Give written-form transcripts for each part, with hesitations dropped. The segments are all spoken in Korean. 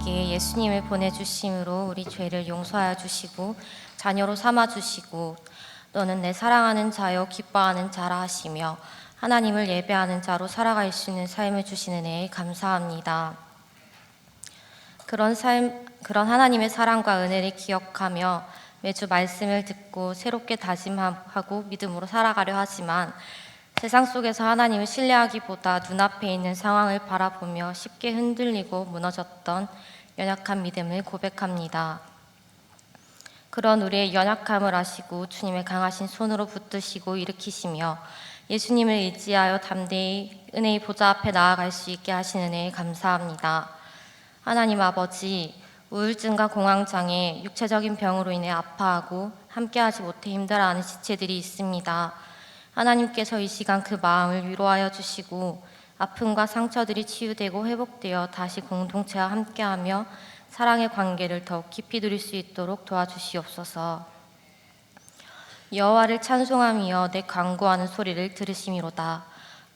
우리에게 예수님을 보내주심으로 우리 죄를 용서하여 주시고 자녀로 삼아 주시고 너는 내 사랑하는 자여 기뻐하는 자라 하시며 하나님을 예배하는 자로 살아갈 수 있는 삶을 주시는 은혜에 감사합니다. 그런 하나님의 사랑과 은혜를 기억하며 매주 말씀을 듣고 새롭게 다짐하고 믿음으로 살아가려 하지만 세상 속에서 하나님을 신뢰하기보다 눈앞에 있는 상황을 바라보며 쉽게 흔들리고 무너졌던 연약한 믿음을 고백합니다. 그런 우리의 연약함을 아시고 주님의 강하신 손으로 붙드시고 일으키시며 예수님을 의지하여 담대히 은혜의 보좌 앞에 나아갈 수 있게 하시는 은혜에 감사합니다. 하나님 아버지, 우울증과 공황장애, 육체적인 병으로 인해 아파하고 함께하지 못해 힘들어하는 지체들이 있습니다. 하나님께서 이 시간 그 마음을 위로하여 주시고 아픔과 상처들이 치유되고 회복되어 다시 공동체와 함께하며 사랑의 관계를 더욱 깊이 누릴 수 있도록 도와주시옵소서. 여호와를 찬송하며 내 간구하는 소리를 들으심이로다.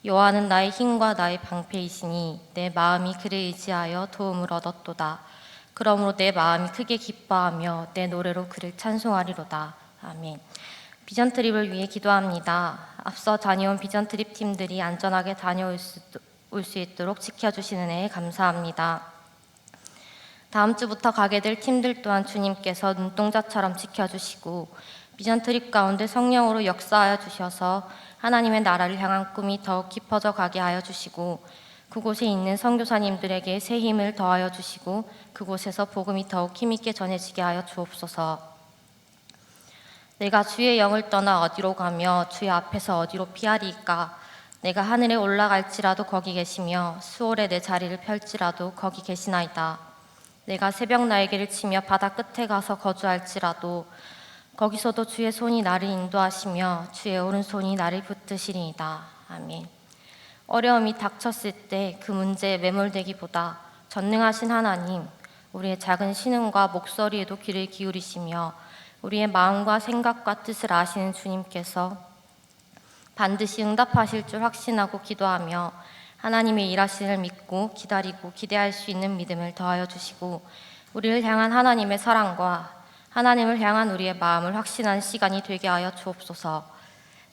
여호와는 나의 힘과 나의 방패이시니 내 마음이 그를 의지하여 도움을 얻었도다. 그러므로 내 마음이 크게 기뻐하며 내 노래로 그를 찬송하리로다. 아멘. 비전 트립을 위해 기도합니다. 앞서 다녀온 비전 트립 팀들이 안전하게 다녀올 수 있도록 지켜주시는 은혜에 감사합니다. 다음 주부터 가게 될 팀들 또한 주님께서 눈동자처럼 지켜주시고 비전 트립 가운데 성령으로 역사하여 주셔서 하나님의 나라를 향한 꿈이 더욱 깊어져 가게 하여 주시고 그곳에 있는 선교사님들에게 새 힘을 더하여 주시고 그곳에서 복음이 더욱 힘있게 전해지게 하여 주옵소서. 내가 주의 영을 떠나 어디로 가며 주의 앞에서 어디로 피하리이까? 내가 하늘에 올라갈지라도 거기 계시며 수월에 내 자리를 펼지라도 거기 계시나이다. 내가 새벽 날개를 치며 바다 끝에 가서 거주할지라도 거기서도 주의 손이 나를 인도하시며 주의 오른손이 나를 붙드시리이다. 아멘. 어려움이 닥쳤을 때 그 문제에 매몰되기보다 전능하신 하나님, 우리의 작은 신음과 목소리에도 귀를 기울이시며 우리의 마음과 생각과 뜻을 아시는 주님께서 반드시 응답하실 줄 확신하고 기도하며 하나님의 일하심을 믿고 기다리고 기대할 수 있는 믿음을 더하여 주시고 우리를 향한 하나님의 사랑과 하나님을 향한 우리의 마음을 확신하는 시간이 되게 하여 주옵소서.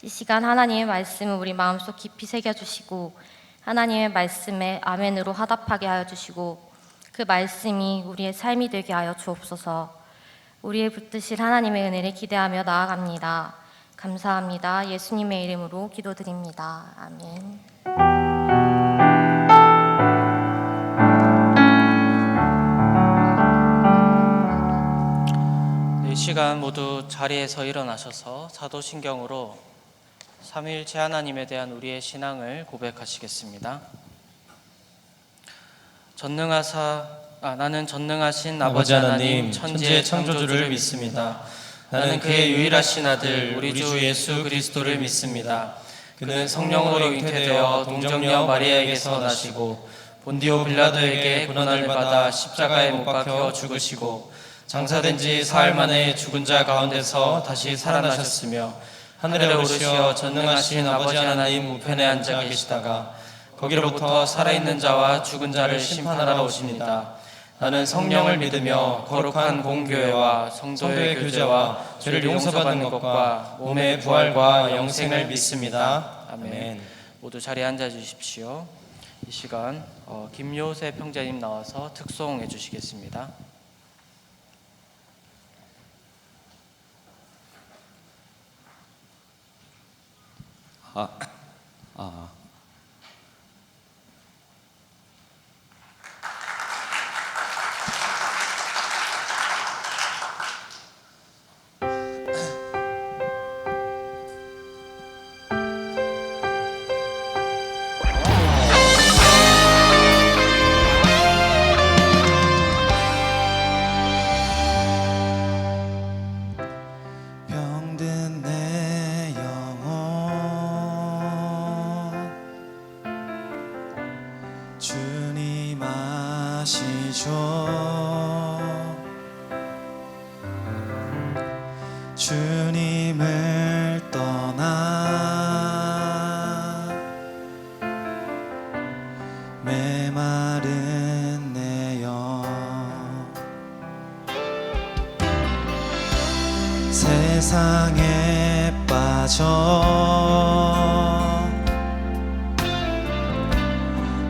이 시간 하나님의 말씀을 우리 마음속 깊이 새겨주시고 하나님의 말씀에 아멘으로 화답하게 하여 주시고 그 말씀이 우리의 삶이 되게 하여 주옵소서. 우리의 붙드실 하나님의 은혜를 기대하며 나아갑니다. 감사합니다. 예수님의 이름으로 기도드립니다. 아멘. 이 시간 모두 자리에서 일어나셔서 사도신경으로 삼위일체 하나님에 대한 우리의 신앙을 고백하시겠습니다. 나는 전능하신 아버지 하나님 천지의 창조주를 믿습니다. 나는 그의 유일하신 아들 우리 주 예수 그리스도를 믿습니다. 그는 성령으로 잉태되어 동정녀 마리아에게서 나시고 본디오 빌라도에게 고난을 받아 십자가에 못 박혀 죽으시고 장사된 지 사흘 만에 죽은 자 가운데서 다시 살아나셨으며 하늘에 오르시어 전능하신 아버지 하나님 우편에 앉아 계시다가 거기로부터 살아있는 자와 죽은 자를 심판하러 오십니다. 나는 성령을 믿으며 거룩한 공교회와 성도의 교제와 죄를 용서받는 것과 몸의 부활과 영생을 믿습니다. 아멘. 모두 자리에 앉아 주십시오. 이 시간 김요새 평자님 나와서 특송해 주시겠습니다. 병든 내 영혼 주님 아시죠. 주님을 떠나 메마른 내 영혼 세상에 빠져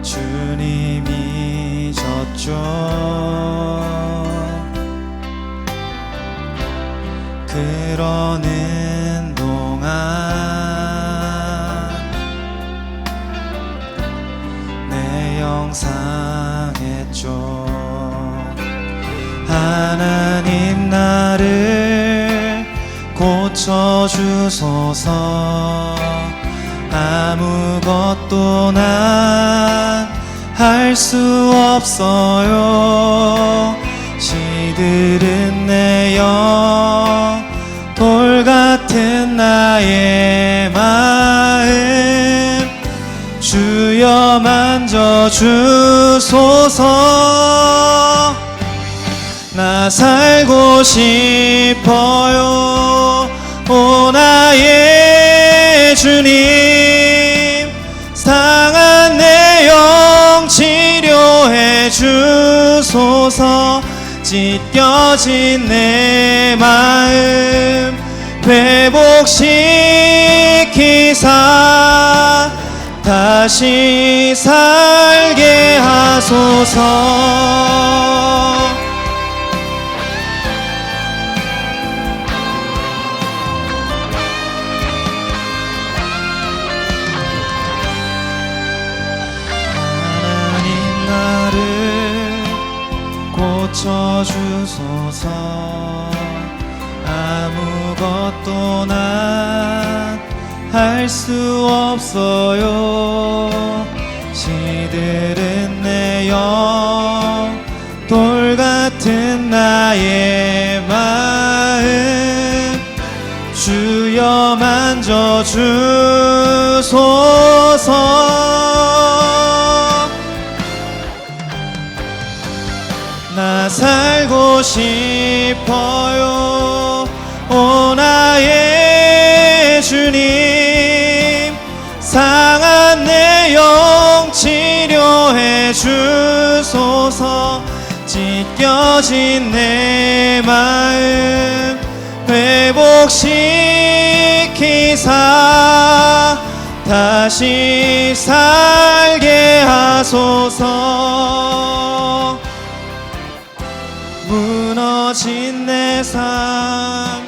주님이 졌죠. 그러는 동안 내 영상했죠. 하나님 나를 고쳐주소서. 아무것도 난 할 수 없어요. 시들은 내 영, 돌 같은 나의 마음 주여 만져주소서. 나 살고 싶어요. 오 나의 주님, 상한 내 영 치료해 주소서. 찢겨진 내 마음 회복시키사 다시 살게 하소서. 고쳐주소서. 아무것도 난 할 수 없어요. 시들은 내 영, 돌 같은 나의 마음 주여 만져주소서. 나 살고 싶어요. 오 나의 주님, 상한 내 영 치료해 주소서. 찢겨진 내 마음 회복시키사 다시 살게 하소서. 무너진 내 삶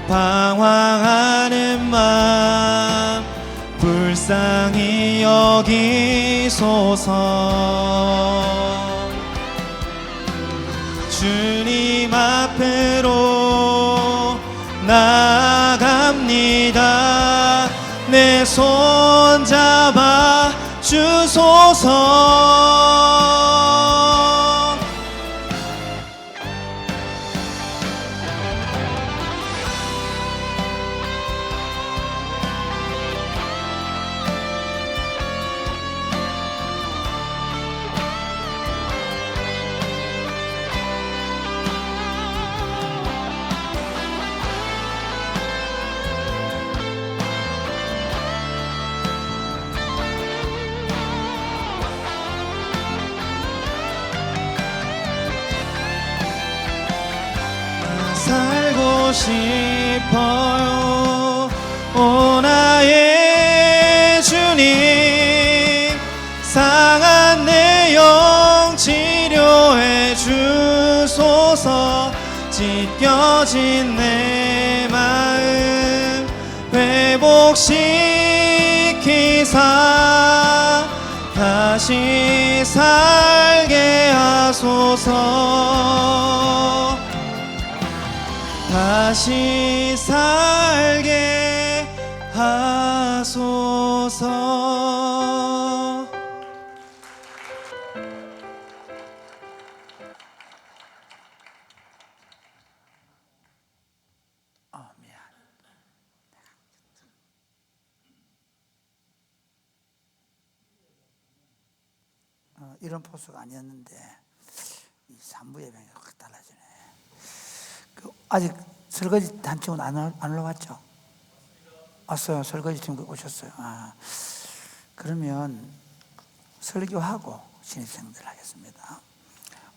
방황하는 마음 불쌍히 여기소서. 주님 앞으로 나아갑니다. 내 손 잡아 주소서. 살고 싶어요. 오 나의 주님, 상한 내 영 치료해 주소서. 찢겨진 내 마음 회복시키사 다시 살게 하소서. 다시 살게 하소서. 미안. 이런 포스가 아니었는데 이 산부 예배가 확 달라지네. 아직 설거지 단체는 안 올라왔죠? 왔어요. 설거지 팀 오셨어요. 그러면 설교하고 신입생들 하겠습니다.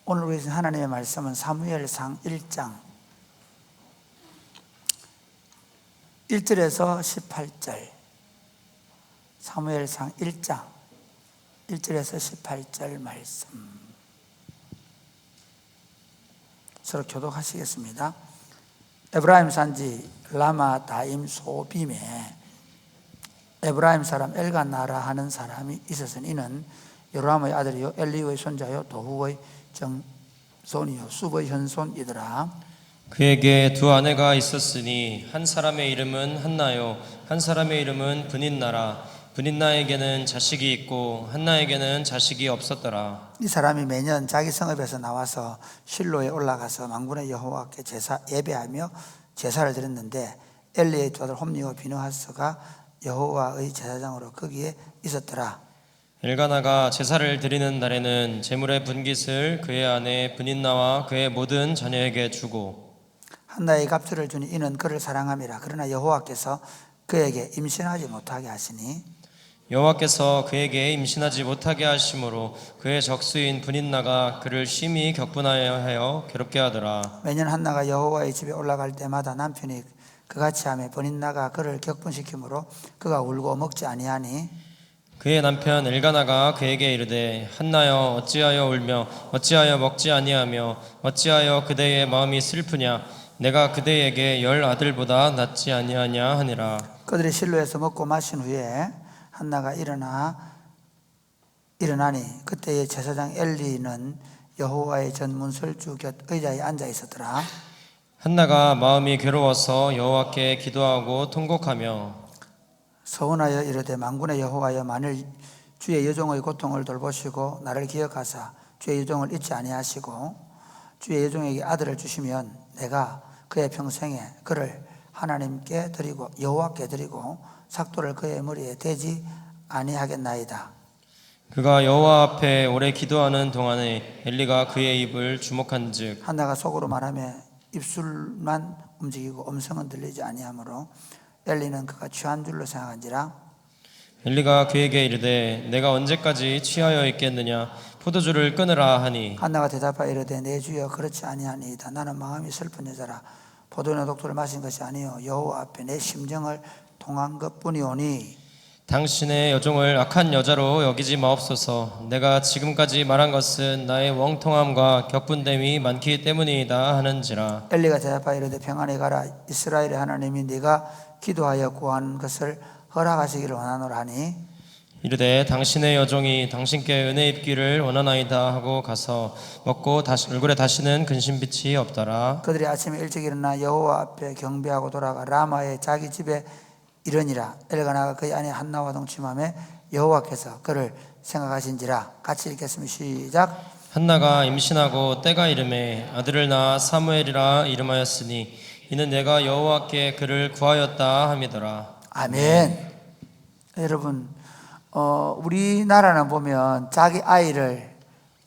오늘 우리 하나님의 말씀은 사무엘상 1장 1절에서 18절, 사무엘상 1장 1절에서 18절 말씀 서로 교독하시겠습니다. 에브라임 산지 라마 다임 소빔에 에브라임 사람 엘가나라 하는 사람이 있었으니 이는 요람의 아들이요 엘리의 손자요 도후의 정손이요 숲의 현손이더라. 그에게 두 아내가 있었으니 한 사람의 이름은 한나요 한 사람의 이름은 브닛나라. 브닛나에게는 자식이 있고 한나에게는 자식이 없었더라. 이 사람이 매년 자기 성읍에서 나와서 실로에 올라가서 만군의 여호와께 예배하며 제사를 드렸는데 엘리의 두 아들 홈리와 비느하스가 여호와의 제사장으로 거기에 있었더라. 엘가나가 제사를 드리는 날에는 제물의 분깃을 그의 아내 브닛나와 그의 모든 자녀에게 주고 한나의 갑주를 주니 이는 그를 사랑함이라. 그러나 여호와께서 그에게 임신하지 못하게 하시니 여호와께서 그에게 임신하지 못하게 하심으로 그의 적수인 브닛나가 그를 심히 격분하여 하여 괴롭게 하더라. 매년 한나가 여호와의 집에 올라갈 때마다 남편이 그같이 하며 브닛나가 그를 격분시키므로 그가 울고 먹지 아니하니 그의 남편 엘가나가 그에게 이르되 한나여 어찌하여 울며 어찌하여 먹지 아니하며 어찌하여 그대의 마음이 슬프냐 내가 그대에게 10 아들보다 낫지 아니하냐 하니라. 그들이 실로에서 먹고 마신 후에 한나가 일어나니 그때의 제사장 엘리는 여호와의 전 문설주 곁 의자에 앉아 있었더라. 한나가 마음이 괴로워서 여호와께 기도하고 통곡하며 서원하여 이르되 만군의 여호와여 만일 주의 여종의 고통을 돌보시고 나를 기억하사 주의 여종을 잊지 아니하시고 주의 여종에게 아들을 주시면 내가 그의 평생에 그를 하나님께 드리고 여호와께 드리고 삭도를 그의 머리에 대지 아니하겠나이다. 그가 여호와 앞에 오래 기도하는 동안에 엘리가 그의 입을 주목한즉 한나가 속으로 말하며 입술만 움직이고 음성은 들리지 아니하므로 엘리는 그가 취한 줄로 생각한지라. 엘리가 그에게 이르되 내가 언제까지 취하여 있겠느냐 포도주를 끊으라 하니 한나가 대답하여 이르되 내 주여 그렇지 아니하니이다. 나는 마음이 슬픈 여자라 포도주나 독주를 마신 것이 아니요 여호와 앞에 내 심정을 통한 것뿐이오니 당신의 여종을 악한 여자로 여기지 마옵소서. 내가 지금까지 말한 것은 나의 웡통함과 격분됨이 많기 때문이다 하는지라. 엘리가 대답하여 이르되 평안히 가라. 이스라엘의 하나님이 네가 기도하여 구한 것을 허락하시기를 원하노라 하니 이르되 당신의 여종이 당신께 은혜 입기를 원하나이다 하고 가서 먹고 얼굴에 다시는 근심빛이 없더라. 그들이 아침에 일찍 일어나 여호와 앞에 경배하고 돌아가 라마의 자기 집에 이르니라. 엘가나가 그의 아내 한나와 동침하며 여호와께서 그를 생각하신지라. 같이 읽겠습니다. 시작. 한나가 임신하고 때가 이름에 아들을 낳아 사무엘이라 이름하였으니 이는 내가 여호와께 그를 구하였다 함이더라. 아멘. 여러분 우리나라는 보면 자기 아이를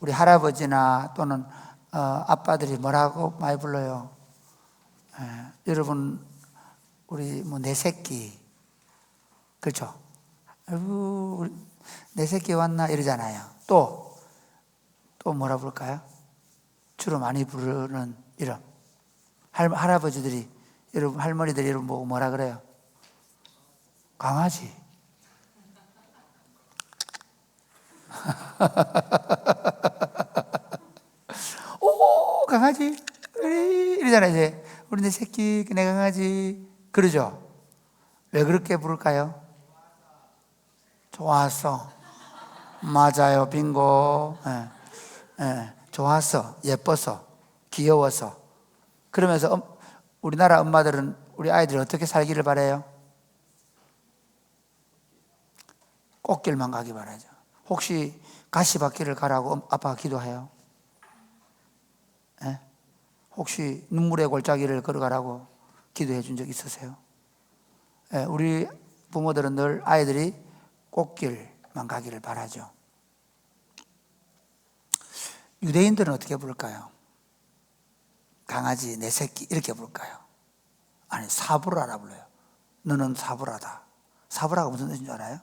우리 할아버지나 또는 아빠들이 뭐라고 많이 불러요? 여러분 우리 내 새끼 그렇죠? 아이고 내 새끼 왔나 이러잖아요. 또 뭐라 부를까요? 주로 많이 부르는 이름 할아버지들이 여러분 할머니들이 여러분 보고 뭐라 그래요? 강아지. 오 강아지 이러잖아요. 이제 우리 내 새끼 내 강아지 그러죠. 왜 그렇게 부를까요? 좋았어. 맞아요. 빙고. 좋았어. 예뻐서. 귀여워서. 그러면서 우리나라 엄마들은 우리 아이들이 어떻게 살기를 바라요? 꽃길만 가기 바라죠. 혹시 가시밭길을 가라고 아빠가 기도해요? 혹시 눈물의 골짜기를 걸어가라고 기도해 준 적 있으세요? 우리 부모들은 늘 아이들이 꽃길만 가기를 바라죠. 유대인들은 어떻게 부를까요? 강아지, 내 새끼 이렇게 부를까요? 아니 사브라라 불러요. 너는 사브라다. 사브라가 무슨 뜻인 줄 알아요?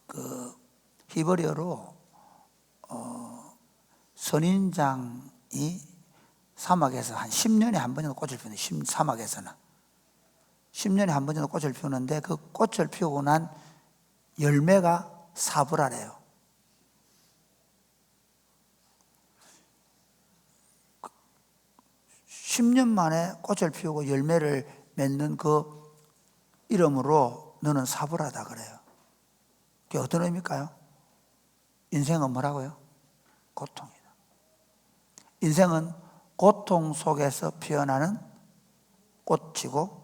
그 히브리어로 선인장이 사막에서 한 10년에 한 번이나 꽃을 피는 사막에서는 10년에 한 번 정도 꽃을 피우는데 그 꽃을 피우고 난 열매가 사브라래요. 10년 만에 꽃을 피우고 열매를 맺는 그 이름으로 너는 사브라다 그래요. 그게 어떤 의미일까요? 인생은 뭐라고요? 고통이다. 인생은 고통 속에서 피어나는 꽃이고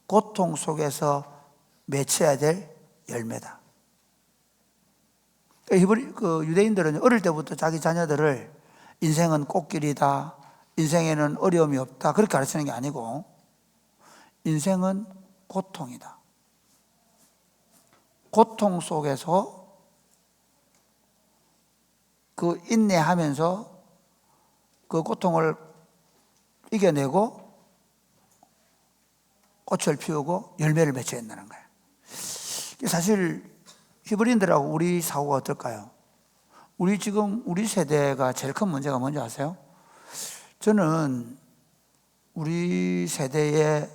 고통 속에서 맺혀야 될 열매다. 그 유대인들은 어릴 때부터 자기 자녀들을 인생은 꽃길이다, 인생에는 어려움이 없다 그렇게 가르치는 게 아니고 인생은 고통이다. 고통 속에서 그 인내하면서 그 고통을 이겨내고 꽃을 피우고 열매를 맺혀야 된다는 거예요. 사실 히브리인들하고 우리 사고가 어떨까요? 우리 세대가 제일 큰 문제가 뭔지 아세요? 저는 우리 세대의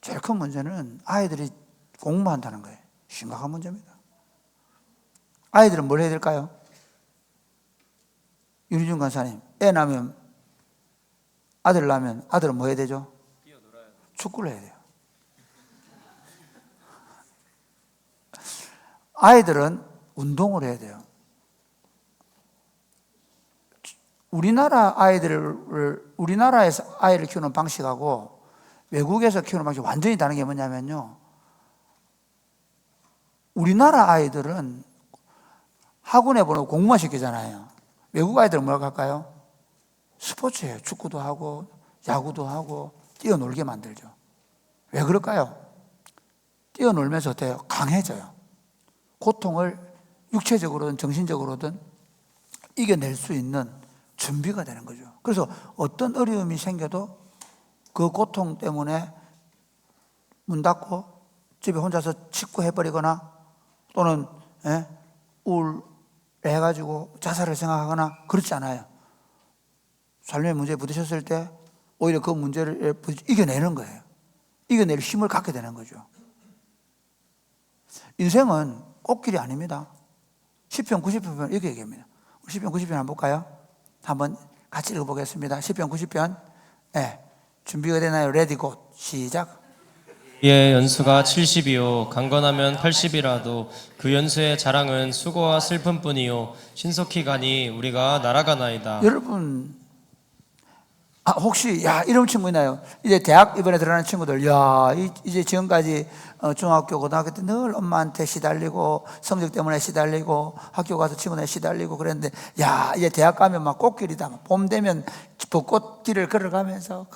제일 큰 문제는 아이들이 공부한다는 거예요. 심각한 문제입니다. 아이들은 뭘 해야 될까요? 윤희준 간사님, 애 낳으면, 아들 낳으면 아들은 뭐 해야 되죠? 축구를 해야 돼요. 아이들은 운동을 해야 돼요. 우리나라에서 아이를 키우는 방식하고 외국에서 키우는 방식이 완전히 다른 게 뭐냐면요. 우리나라 아이들은 학원에 보내고 공부만 시키잖아요. 외국 아이들은 뭐라고 할까요? 스포츠예요. 축구도 하고 야구도 하고 뛰어놀게 만들죠. 왜 그럴까요? 뛰어놀면서 어때요? 강해져요. 고통을 육체적으로든 정신적으로든 이겨낼 수 있는 준비가 되는 거죠. 그래서 어떤 어려움이 생겨도 그 고통 때문에 문 닫고 집에 혼자서 직구해버리거나 또는 우울해가지고 자살을 생각하거나 그렇지 않아요. 삶의 문제에 부딪혔을 때 오히려 그 문제를 이겨내는 거예요. 이겨낼 힘을 갖게 되는 거죠. 인생은 꽃길이 아닙니다. 시편 90편 이렇게 얘기합니다. 시편 90편 한번 볼까요? 한번 같이 읽어보겠습니다. 시편 90편 준비가 되나요? 레디 곧 시작. 이의 연수가 70이요 강건하면 80이라도 그 연수의 자랑은 수고와 슬픔뿐이요 신속히 가니 우리가 날아가나이다. 여러분 혹시 이런 친구 있나요? 이제 대학 이번에 들어가는 친구들 이제 지금까지 중학교 고등학교 때 늘 엄마한테 시달리고 성적 때문에 시달리고 학교 가서 친구한테 시달리고 그랬는데 이제 대학 가면 막 꽃길이다. 봄 되면 벚꽃길을 걸어가면서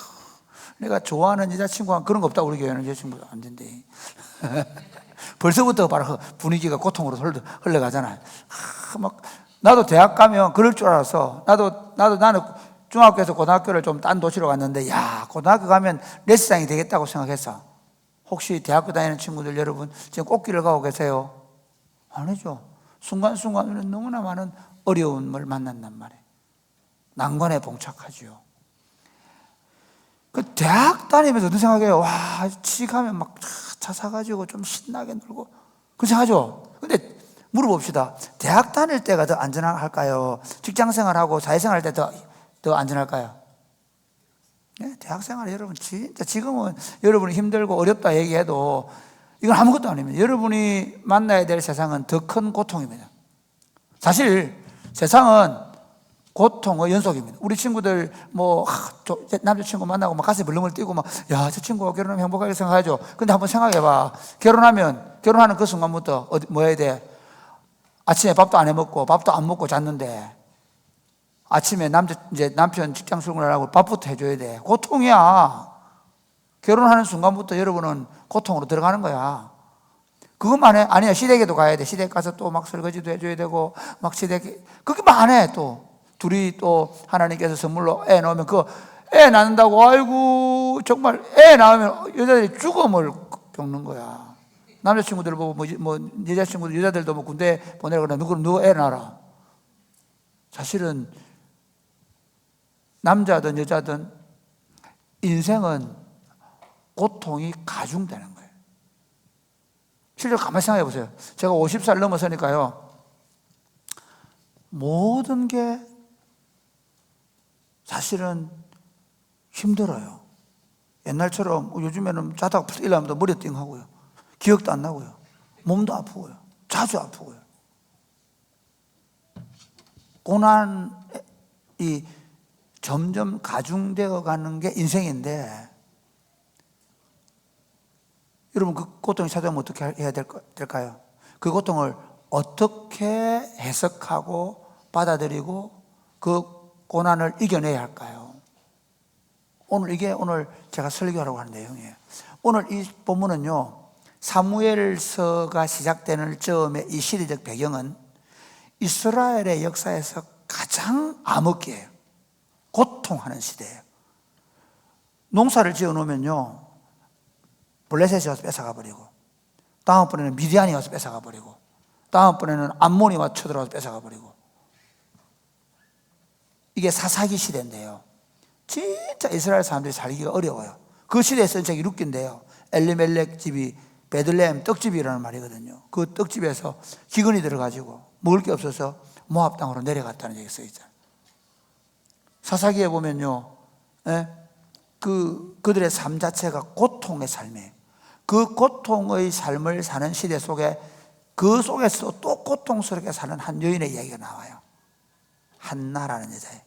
내가 좋아하는 여자친구가 그런 거 없다고 우리 교회는 여자친구가 안 된대. 벌써부터 바로 분위기가 고통으로 흘러가잖아요. 막 나도 대학 가면 그럴 줄 알아서 나는 중학교에서 고등학교를 좀 딴 도시로 갔는데 고등학교 가면 레스장이 되겠다고 생각했어. 혹시 대학교 다니는 친구들 여러분 지금 꽃길을 가고 계세요? 아니죠. 순간순간 너무나 많은 어려움을 만난단 말이에요. 난관에 봉착하죠. 그 대학 다니면서 어떤 생각해요? 취직하면 막 차 사가지고 좀 신나게 놀고 그렇게 생각하죠. 근데 물어봅시다. 대학 다닐 때가 더 안전할까요? 직장생활하고 사회생활 할 때 더 안전할까요? 대학생활 여러분 진짜 지금은 여러분이 힘들고 어렵다 얘기해도 이건 아무것도 아닙니다. 여러분이 만나야 될 세상은 더 큰 고통입니다. 사실 세상은 고통의 연속입니다. 우리 친구들 남자친구 만나고 막 가슴에 벌렁벌렁 뛰고 저 친구가 결혼하면 행복하게 생각하죠. 근데 한번 생각해봐. 결혼하는 그 순간부터 뭐 해야 돼? 아침에 밥도 안 해먹고 밥도 안 먹고 잤는데 아침에 남편 직장 출근을 하고 밥부터 해줘야 돼. 고통이야. 결혼하는 순간부터 여러분은 고통으로 들어가는 거야. 그것만 해? 아니야. 시댁에도 가야 돼. 시댁 가서 또 막 설거지도 해줘야 되고 막 그렇게만 안 해. 또 둘이 또 하나님께서 선물로 애 낳으면 애 낳는다고 아이고 정말 애 낳으면 여자들이 죽음을 겪는 거야. 남자친구들 보고 여자친구들 여자들도 군대 보내라고 그러나 누구 애 낳아라. 사실은 남자든 여자든 인생은 고통이 가중되는 거예요. 실제로 가만히 생각해 보세요. 제가 50살 넘어서니까요, 모든 게 사실은 힘들어요. 옛날처럼 요즘에는 자다가 푹 일어나면 머리 띵하고요, 기억도 안 나고요, 몸도 아프고요, 자주 아프고요. 고난이 점점 가중되어 가는 게 인생인데, 여러분 그 고통이 찾아오면 어떻게 해야 될까요? 그 고통을 어떻게 해석하고 받아들이고 그 고난을 이겨내야 할까요? 이게 오늘 제가 설교하려고 하는 내용이에요. 오늘 이 본문은요, 사무엘서가 시작되는 즈음의 이 시대적 배경은 이스라엘의 역사에서 가장 암흑기예요. 고통하는 시대예요. 농사를 지어 놓으면요, 블레셋이 와서 뺏어가 버리고, 다음번에는 미디안이 와서 뺏어가 버리고, 다음번에는 암몬이 와서 쳐들어와서 뺏어가 버리고, 이게 사사기 시대인데요, 진짜 이스라엘 사람들이 살기가 어려워요. 그 시대에 쓴 책이 룻기인데요, 엘리멜렉 집이 베들레헴 떡집이라는 말이거든요. 그 떡집에서 기근이 들어가지고 먹을 게 없어서 모압 땅으로 내려갔다는 얘기 써있잖아요. 사사기에 보면요, 그들의 삶 자체가 고통의 삶이에요. 그 고통의 삶을 사는 시대 속에, 그 속에서 또 고통스럽게 사는 한 여인의 이야기가 나와요. 한나라는 여자예요.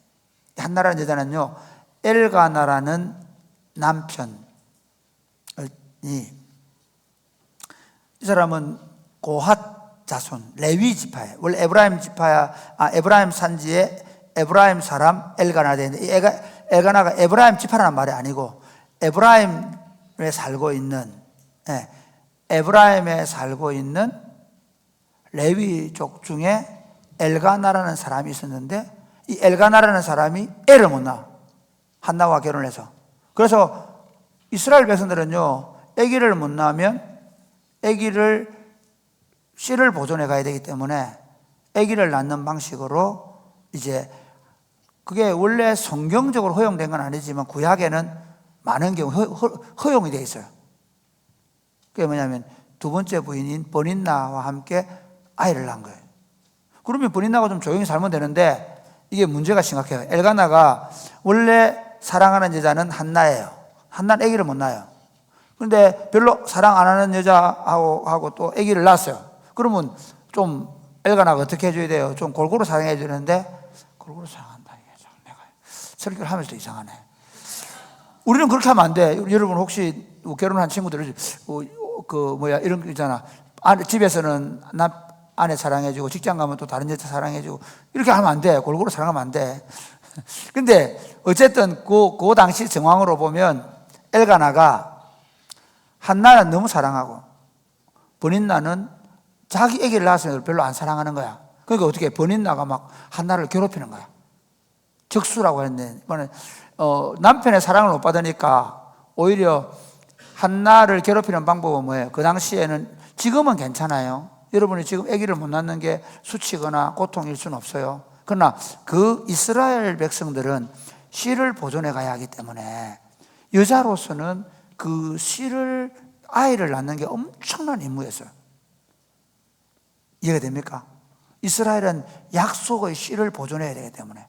한나라는 여자는요, 엘가나라는 남편이, 이 사람은 고핫 자손, 레위 지파예요. 원래 에브라임 산지에 에브라임 사람 엘가나 되는데, 엘가나가 에브라임 지파라는 말이 아니고 에브라임에 살고 있는 레위족 중에 엘가나라는 사람이 있었는데, 이 엘가나라는 사람이 애를 못 낳아, 한나와 결혼해서. 그래서 이스라엘 백성들은요, 아기를 못 낳으면 씨를 보존해 가야 되기 때문에 아기를 낳는 방식으로, 이제 그게 원래 성경적으로 허용된 건 아니지만 구약에는 많은 경우 허용이 되어 있어요. 그게 뭐냐면 두 번째 부인인 버닌나와 함께 아이를 낳은 거예요. 그러면 버닌나가 좀 조용히 살면 되는데, 이게 문제가 심각해요. 엘가나가 원래 사랑하는 여자는 한나예요. 한나는 아기를 못 낳아요. 그런데 별로 사랑 안 하는 여자하고 또 아기를 낳았어요. 그러면 좀 엘가나가 어떻게 해줘야 돼요? 좀 골고루 사랑해 주는데, 골고루 사랑한다, 이게 참 내가 설교를 하면서도 이상하네. 우리는 그렇게 하면 안 돼. 여러분 혹시 결혼한 친구들 이런 거 있잖아. 집에서는 아내 사랑해주고, 직장 가면 또 다른 여자 사랑해주고, 이렇게 하면 안 돼. 골고루 사랑하면 안 돼. 근데 어쨌든 그 당시 정황으로 보면 엘가나가 한나는 너무 사랑하고 버닌나는 자기 아기를 낳았으면 별로 안 사랑하는 거야. 그러니까 어떻게 버닌나가 막 한나를 괴롭히는 거야. 적수라고 했는데, 남편의 사랑을 못 받으니까 오히려 한나를 괴롭히는 방법은 뭐예요? 그 당시에는, 지금은 괜찮아요. 여러분이 지금 아기를 못 낳는 게 수치거나 고통일 수는 없어요. 그러나 그 이스라엘 백성들은 씨를 보존해 가야 하기 때문에 여자로서는 그 아이를 낳는 게 엄청난 임무였어요. 이해가 됩니까? 이스라엘은 약속의 씨를 보존해야 되기 때문에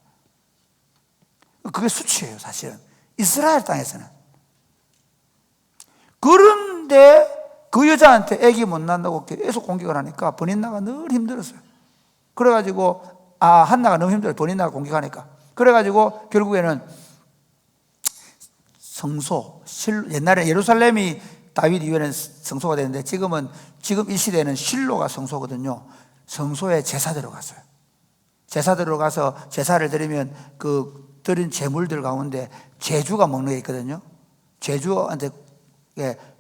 그게 수치예요, 사실은. 이스라엘 땅에서는. 그런데 그 여자한테 아기 못 낳는다고 계속 공격을 하니까 버닌나가 늘 힘들었어요. 그래가지고 한나가 너무 힘들어요. 버닌나가 공격하니까. 그래가지고 결국에는 성소, 옛날에 예루살렘이 다윗 이후에는 성소가 되는데, 지금 이 시대에는 실로가 성소거든요. 성소에 제사 들어갔어요. 제사 들어가서 제사를 드리면 그 드린 제물들 가운데 제주가 먹는 게 있거든요. 제주한테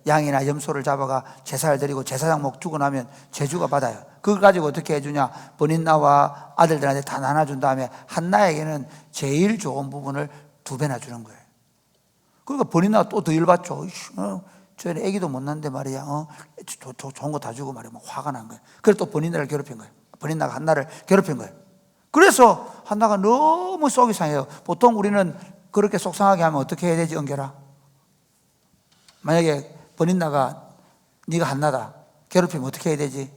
양이나 염소를 잡아가 제사를 드리고 제사장 목 주고 나면 제주가 받아요. 그걸 가지고 어떻게 해주냐, 버닌나와 아들들한테 다 나눠준 다음에 한나에게는 제일 좋은 부분을 2배나 주는 거예요. 그러니까 버닌나가 또 더 열받죠. 저희는 애기도 못 낳는데 말이야, 좋은 거 다 주고 말이야, 막 화가 난 거예요. 그래서 또 버닌나를 괴롭힌 거예요. 버닌나가 한나를 괴롭힌 거예요. 그래서 한나가 너무 속이 상해요. 보통 우리는 그렇게 속상하게 하면 어떻게 해야 되지, 은결아? 만약에 버린다가 네가 한나다 괴롭히면 어떻게 해야 되지?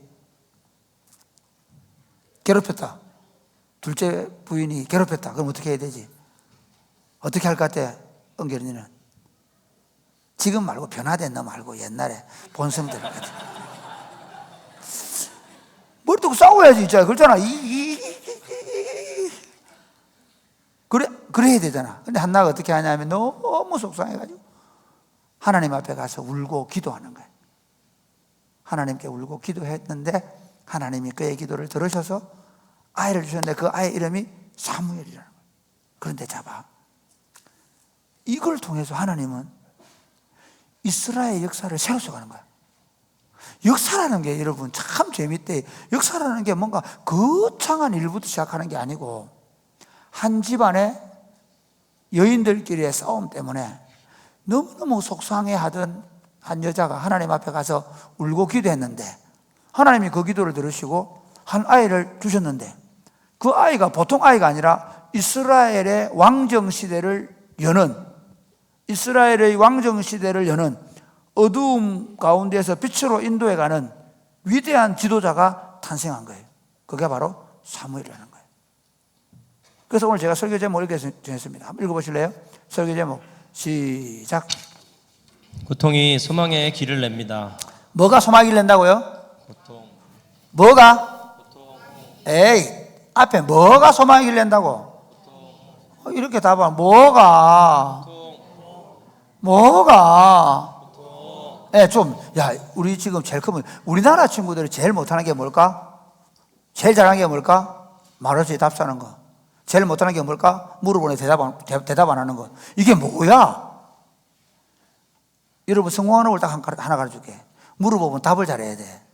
괴롭혔다. 둘째 부인이 괴롭혔다. 그럼 어떻게 해야 되지? 어떻게 할 것 같아? 은결이는 지금 말고 변화된 너 말고 옛날에 본성대로 머리 두고 싸워야지 진짜. 그렇잖아. 그래야 되잖아. 근데 한나가 어떻게 하냐면 너무 속상해가지고 하나님 앞에 가서 울고 기도하는 거예요. 하나님께 울고 기도했는데 하나님이 그의 기도를 들으셔서 아이를 주셨는데 그 아이 이름이 사무엘이라는 거예요. 그런데 잡아. 이걸 통해서 하나님은 이스라엘 역사를 새로 써가는 거야. 역사라는 게 여러분 참 재밌대. 역사라는 게 뭔가 거창한 일부터 시작하는 게 아니고 한 집안의 여인들끼리의 싸움 때문에 너무너무 속상해하던 한 여자가 하나님 앞에 가서 울고 기도했는데 하나님이 그 기도를 들으시고 한 아이를 주셨는데 그 아이가 보통 아이가 아니라 이스라엘의 왕정시대를 여는 어두움 가운데서 빛으로 인도해가는 위대한 지도자가 탄생한 거예요. 그게 바로 사무엘이라는 거예요. 그래서 오늘 제가 설교 제목 이렇게 정했습니다. 한번 읽어보실래요? 설교 제목 시작. 고통이 소망의 길을 냅니다. 뭐가 소망을 낸다고요? 고통. 뭐가? 에이, 앞에 뭐가 소망의 길을 낸다고? 이렇게 답하 뭐가? 예, 우리 지금 제일 크면 우리나라 친구들이 제일 못하는 게 뭘까? 제일 잘하는 게 뭘까? 말없이 답사하는 거. 제일 못하는 게 뭘까? 물어보는 대답 안 하는 거. 이게 뭐야? 여러분 성공하는 걸 딱 하나 가르쳐줄게. 물어보면 답을 잘해야 돼.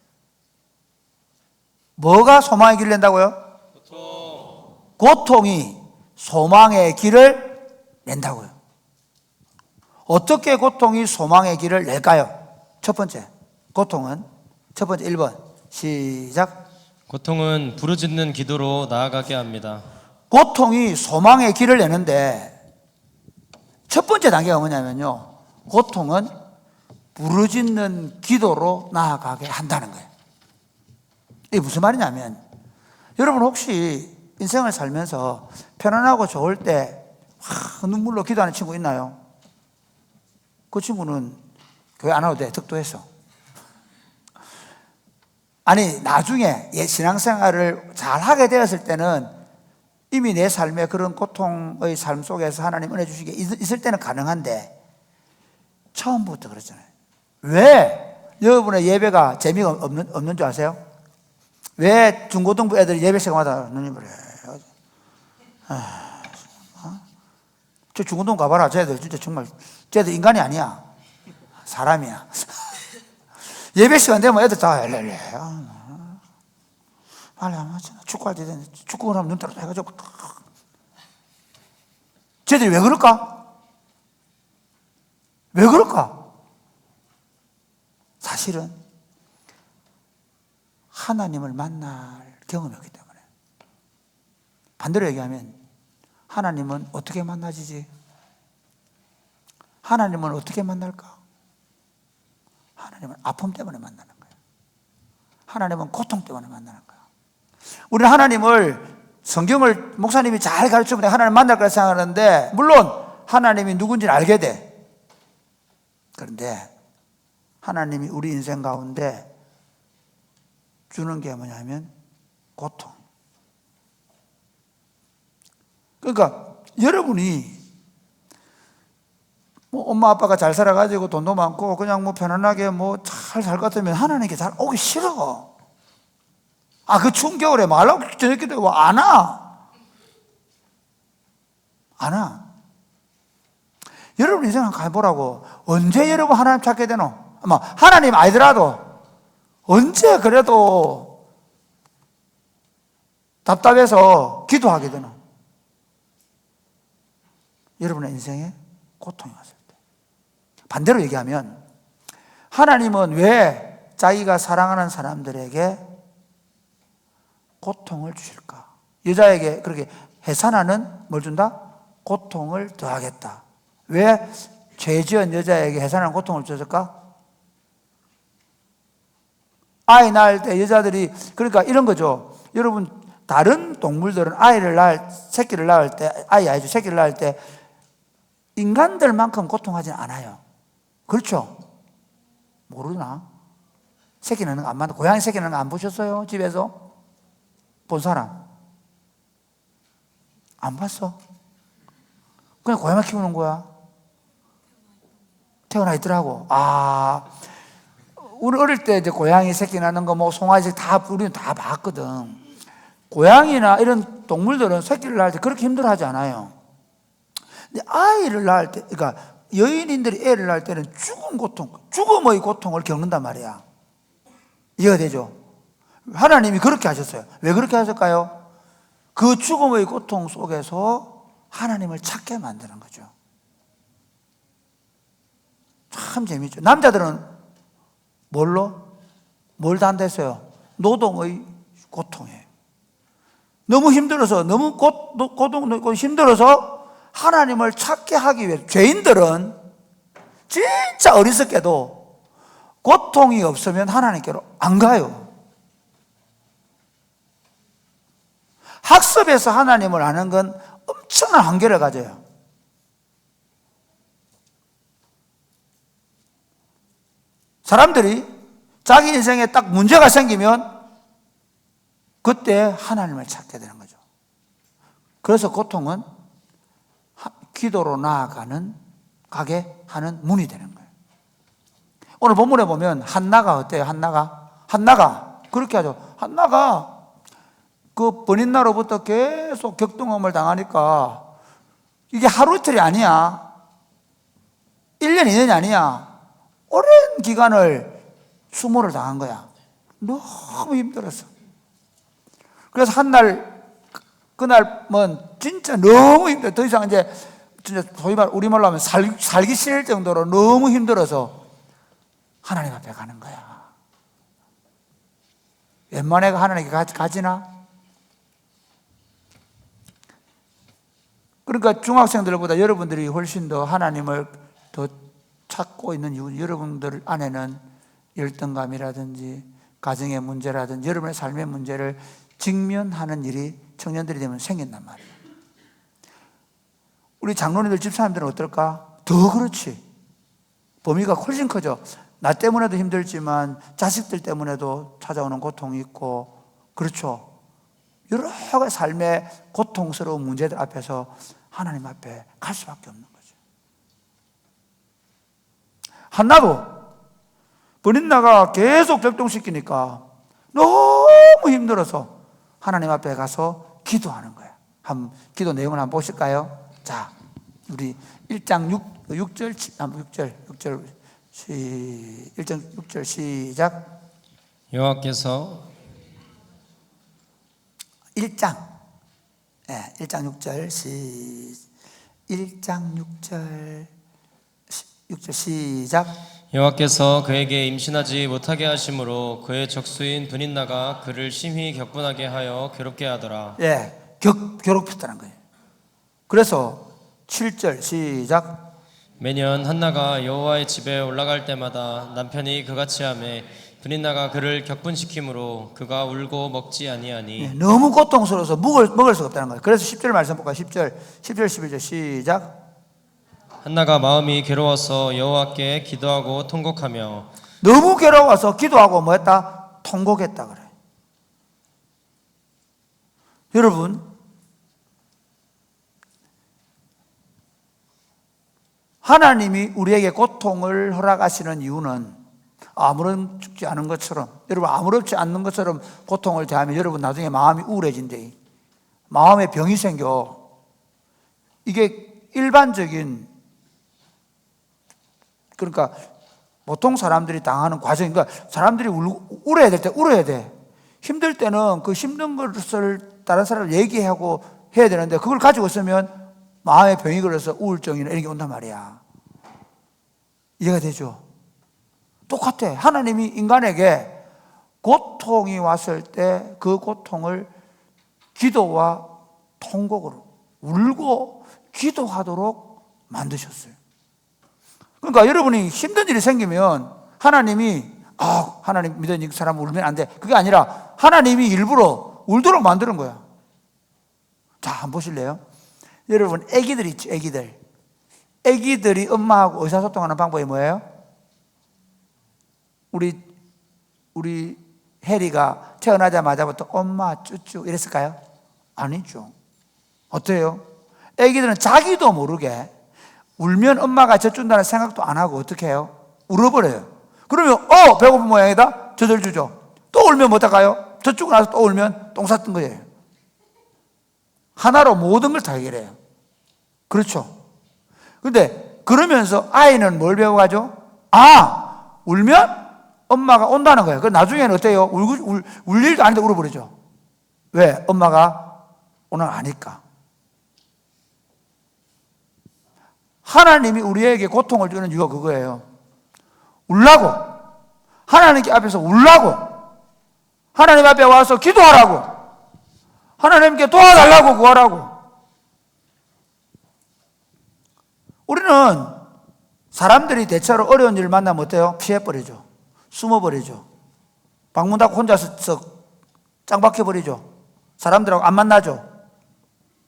뭐가 소망의 길을 낸다고요? 고통이 소망의 길을 낸다고요. 어떻게 고통이 소망의 길을 낼까요? 첫 번째, 고통은 첫 번째 1번 시작. 고통은 부르짖는 기도로 나아가게 합니다. 고통이 소망의 길을 내는데 첫 번째 단계가 뭐냐면요, 고통은 부르짖는 기도로 나아가게 한다는 거예요. 이게 무슨 말이냐면, 여러분 혹시 인생을 살면서 편안하고 좋을 때 눈물로 기도하는 친구 있나요? 그 친구는 교회 안 와도 돼. 득도했어. 아니 나중에 신앙생활을 잘 하게 되었을 때는 이미 내 삶에 그런 고통의 삶 속에서 하나님 은혜 주신 게 있을 때는 가능한데 처음부터 그렇잖아요. 왜 여러분의 예배가 재미가 없는 줄 아세요? 왜 중고등부 애들이 예배 시간마다 누님 그래? 저 중고등 가봐라. 쟤들 진짜 정말 쟤들 인간이 아니야. 사람이야. 예배 시간 되면 애들 다 엘렐레. 빨리 하면 축구할 때 축구를 하면 눈 따라 해가지고 쟤들이 왜 그럴까? 왜 그럴까? 사실은 하나님을 만날 경험이 없기 때문에. 반대로 얘기하면 하나님은 어떻게 만나지지? 하나님은 어떻게 만날까? 하나님은 아픔 때문에 만나는 거예요. 하나님은 고통 때문에 만나는 거예요. 우리는 하나님을, 성경을 목사님이 잘 가르쳐주면 하나님 만날 거라 생각하는데, 물론 하나님이 누군지는 알게 돼. 그런데 하나님이 우리 인생 가운데 주는 게 뭐냐면 고통. 그러니까 여러분이 엄마 아빠가 잘 살아가지고 돈도 많고 그냥 편안하게 잘 살 것 같으면 하나님께 잘 오기 싫어. 그 추운 겨울에 말라고 저녁 기도 안 와. 안 와. 여러분 인생 한번 가보라고. 언제 여러분 하나님 찾게 되노? 하나님 아니더라도 언제 그래도 답답해서 기도하게 되노? 여러분의 인생에 고통이 왔을 때. 반대로 얘기하면 하나님은 왜 자기가 사랑하는 사람들에게 고통을 주실까? 여자에게 그렇게 해산하는 뭘 준다? 고통을 더하겠다. 왜? 죄 지은 여자에게 해산하는 고통을 줬을까? 아이 낳을 때 여자들이, 그러니까 이런 거죠. 여러분, 다른 동물들은 새끼를 낳을 때, 새끼를 낳을 때 인간들만큼 고통하지는 않아요. 그렇죠? 모르나? 새끼 낳는 거 안 봤나? 고양이 새끼 낳는 거 안 보셨어요? 집에서? 본 사람? 안 봤어? 그냥 고양이 키우는 거야. 태어나 있더라고. 우리 어릴 때 이제 고양이 새끼 낳는 거, 송아지 새끼 우리는 다 봤거든. 고양이나 이런 동물들은 새끼를 낳을 때 그렇게 힘들어 하지 않아요. 근데 아이를 낳을 때, 그러니까 여인인들이 애를 낳을 때는 죽음의 고통을 겪는단 말이야. 이해가 되죠? 하나님이 그렇게 하셨어요. 왜 그렇게 하셨을까요? 그 죽음의 고통 속에서 하나님을 찾게 만드는 거죠. 참 재밌죠. 남자들은 뭘 단대했어요? 노동의 고통에. 너무 힘들어서, 너무 힘들어서 하나님을 찾게 하기 위해, 죄인들은 진짜 어리석게도 고통이 없으면 하나님께로 안 가요. 학습에서 하나님을 아는 건 엄청난 한계를 가져요. 사람들이 자기 인생에 딱 문제가 생기면 그때 하나님을 찾게 되는 거죠. 그래서 고통은 기도로 가게 하는 문이 되는 거예요. 오늘 본문에 보면 한나가 어때요? 한나가 그렇게 하죠. 한나가 그 버닌나로부터 계속 격동함을 당하니까 이게 하루 이틀이 아니야. 1년, 2년이 아니야. 오랜 기간을 수모를 당한 거야. 너무 힘들었어. 그래서 그날은 진짜 너무 힘들어. 더 이상 이제 진짜 소위 말 우리말로 하면 살기 싫을 정도로 너무 힘들어서 하나님 앞에 가는 거야. 웬만해 하나님께 가지나? 그러니까 중학생들보다 여러분들이 훨씬 더 하나님을 더 찾고 있는 이유, 여러분들 안에는 열등감이라든지 가정의 문제라든지 여러분의 삶의 문제를 직면하는 일이 청년들이 되면 생긴단 말이에요. 우리 장로님들 집사님들은 어떨까? 더 그렇지. 범위가 훨씬 커져. 나 때문에도 힘들지만 자식들 때문에도 찾아오는 고통이 있고, 그렇죠. 여러 가지 삶의 고통스러운 문제들 앞에서 하나님 앞에 갈 수밖에 없는 거죠. 한나도 버닌나가 계속 격동시키니까 너무 힘들어서 하나님 앞에 가서 기도하는 거야. 기도 내용을 한번 보실까요? 자, 우리 1장 6절 1장 6절 시작. 여호와께서 1장 6절 1장 6절 시작. 여호와께서 그에게 임신하지 못하게 하심으로 그의 적수인 브닌나가 그를 심히 격분하게 하여 괴롭게 하더라. 괴롭혔다는 거예요. 그래서 7절 시작. 매년 한나가 여호와의 집에 올라갈 때마다 남편이 그같이 하매 브닌나가 그를 격분시키므로 그가 울고 먹지 아니하니. 너무 고통스러워서 먹을 수가 없다는 거예요. 그래서 10절 말씀 볼까요? 10절 11절 시작. 한나가 마음이 괴로워서 여호와께 기도하고 통곡하며. 너무 괴로워서 기도하고 뭐 했다? 통곡했다 그래. 여러분, 하나님이 우리에게 고통을 허락하시는 이유는 아무렇지 않은 것처럼, 여러분 아무렇지 않는 것처럼 고통을 대하면 여러분 나중에 마음이 우울해진대. 마음에 병이 생겨. 이게 일반적인, 그러니까 보통 사람들이 당하는 과정, 그러니까 사람들이 울어야 될 때 울어야 돼. 힘들 때는 그 힘든 것을 다른 사람을 얘기하고 해야 되는데 그걸 가지고 있으면 마음에 병이 걸려서 우울증이나 이런 게 온단 말이야. 이해가 되죠? 똑같아. 하나님이 인간에게 고통이 왔을 때 그 고통을 기도와 통곡으로 울고 기도하도록 만드셨어요. 그러니까 여러분이 힘든 일이 생기면 하나님이 하나님 믿는 사람 울면 안 돼. 그게 아니라 하나님이 일부러 울도록 만드는 거야. 자, 한번 보실래요? 여러분, 애기들 있죠, 애기들. 애기들이 엄마하고 의사소통하는 방법이 뭐예요? 우리 해리가 태어나자마자부터 엄마 쭈쭈 이랬을까요? 아니죠. 어때요? 애기들은 자기도 모르게 울면 엄마가 젖준다는 생각도 안 하고 어떻게 해요? 울어버려요. 그러면 배고픈 모양이다? 젖을 주죠. 또 울면 뭐 어떡해요? 젖주고 나서 또 울면 똥 쌌던 거예요. 하나로 모든 걸 다 해결해요. 그렇죠? 근데 그러면서 아이는 뭘 배워가죠? 울면 엄마가 온다는 거예요. 그 나중에는 어때요? 울 일도 아닌데 울어버리죠. 왜? 엄마가 오늘 아니까. 하나님이 우리에게 고통을 주는 이유가 그거예요. 울라고. 하나님 앞에서 울라고. 하나님 앞에 와서 기도하라고. 하나님께 도와달라고 구하라고. 우리는 사람들이 대체로 어려운 일을 만나면 어때요? 피해버리죠. 숨어버리죠. 방문 닫고 혼자서 짱 박혀버리죠. 사람들하고 안 만나죠.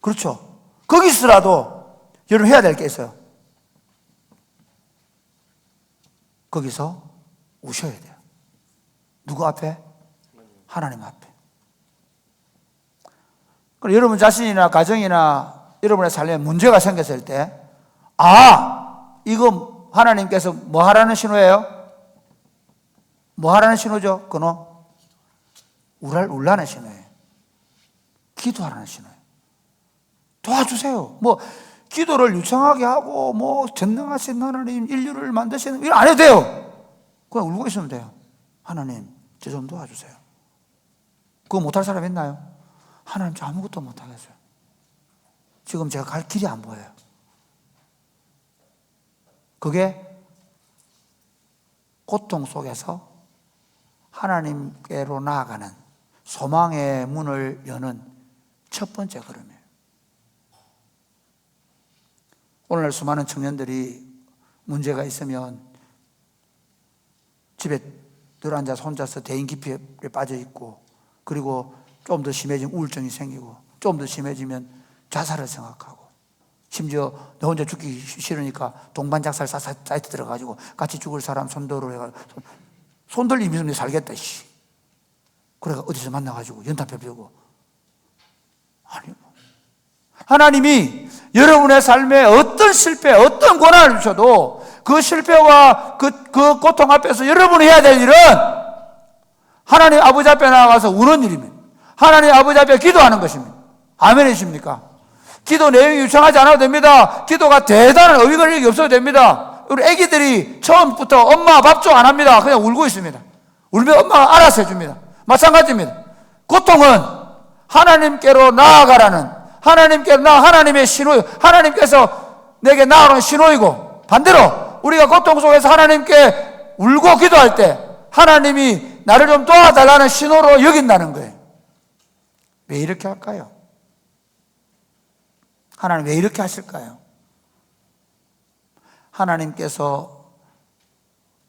그렇죠. 거기서라도 여러분 해야 될 게 있어요. 거기서 우셔야 돼요. 누구 앞에? 하나님 앞에. 그럼 여러분 자신이나 가정이나 여러분의 삶에 문제가 생겼을 때, 이거 하나님께서 뭐 하라는 신호예요? 뭐 하라는 신호죠? 그노? 울라는 신호예요. 기도하라는 신호예요. 도와주세요. 기도를 유창하게 하고, 전능하신 하나님, 인류를 만드시는, 이거 안 해도 돼요. 그냥 울고 있으면 돼요. 하나님, 저 좀 도와주세요. 그거 못할 사람 있나요? 하나님, 저 아무것도 못하겠어요. 지금 제가 갈 길이 안 보여요. 그게 고통 속에서 하나님께로 나아가는 소망의 문을 여는 첫 번째 걸음이에요. 오늘날 수많은 청년들이 문제가 있으면 집에 들어앉아서 혼자서 대인 기피에 빠져 있고, 그리고 좀 더 심해지면 우울증이 생기고, 좀 더 심해지면 자살을 생각하고, 심지어 너 혼자 죽기 싫으니까 동반 작살 사이트 들어가지고 같이 죽을 사람 손들어 해가지고 손들리면서 살겠다. 그래가 어디서 만나가지고 연탄 펴고. 아니, 하나님이 여러분의 삶에 어떤 실패, 어떤 고난을 주셔도 그 실패와 그 고통 앞에서 여러분이 해야 될 일은 하나님 아버지 앞에 나가서 우는 일입니다. 하나님 아버지 앞에 기도하는 것입니다. 아멘이십니까? 기도 내용이 유창하지 않아도 됩니다. 기도가 대단한 의의가 없어도 됩니다. 우리 애기들이 처음부터 엄마 밥 좀 안 합니다. 그냥 울고 있습니다. 울면 엄마가 알아서 해줍니다. 마찬가지입니다. 고통은 하나님께로 나아가라는, 하나님의 신호, 하나님께서 내게 나아오는 신호이고, 반대로 우리가 고통 속에서 하나님께 울고 기도할 때 하나님이 나를 좀 도와달라는 신호로 여긴다는 거예요. 왜 이렇게 할까요? 하나님 왜 이렇게 하실까요? 하나님께서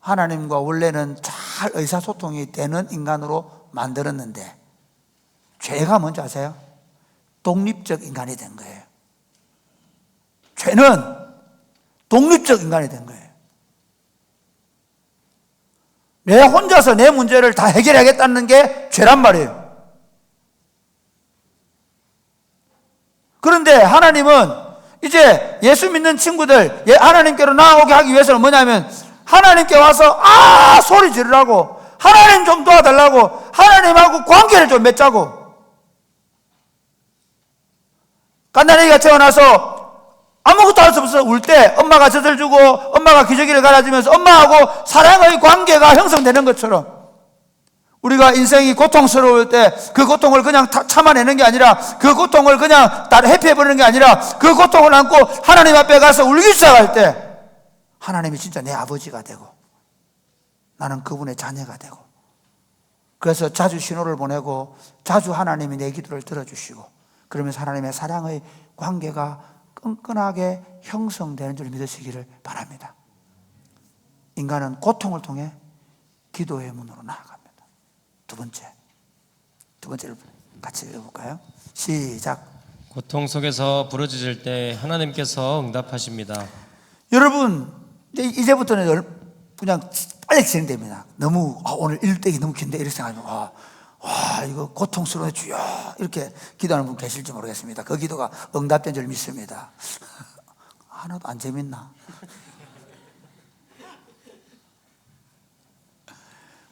하나님과 원래는 잘 의사소통이 되는 인간으로 만들었는데, 죄가 뭔지 아세요? 독립적 인간이 된 거예요. 죄는 독립적 인간이 된 거예요. 내 혼자서 내 문제를 다 해결하겠다는 게 죄란 말이에요. 그런데 하나님은 이제 예수 믿는 친구들, 하나님께로 나아오게 하기 위해서는 뭐냐면, 하나님께 와서 소리 지르라고, 하나님 좀 도와달라고, 하나님하고 관계를 좀 맺자고. 갓난아기가 태어나서 아무것도 할 수 없어 울 때 엄마가 젖을 주고 엄마가 기저귀를 갈아주면서 엄마하고 사랑의 관계가 형성되는 것처럼, 우리가 인생이 고통스러울 때 그 고통을 그냥 참아내는 게 아니라, 그 고통을 그냥 다 회피해버리는 게 아니라, 그 고통을 안고 하나님 앞에 가서 울기 시작할 때 하나님이 진짜 내 아버지가 되고 나는 그분의 자녀가 되고, 그래서 자주 신호를 보내고 자주 하나님이 내 기도를 들어주시고, 그러면서 하나님의 사랑의 관계가 끈끈하게 형성되는 줄 믿으시기를 바랍니다. 인간은 고통을 통해 기도의 문으로 나아갑니다. 두 번째를 같이 읽어볼까요? 시작. 고통 속에서 부르짖을 때 하나님께서 응답하십니다. 여러분, 이제부터는 그냥 빨리 진행됩니다. 너무 오늘 일대기 너무 긴데 이렇게 생각하면 와 이거 고통스러워 주여 이렇게 기도하는 분 계실지 모르겠습니다. 그 기도가 응답된 줄 믿습니다. 하나도 안 재밌나?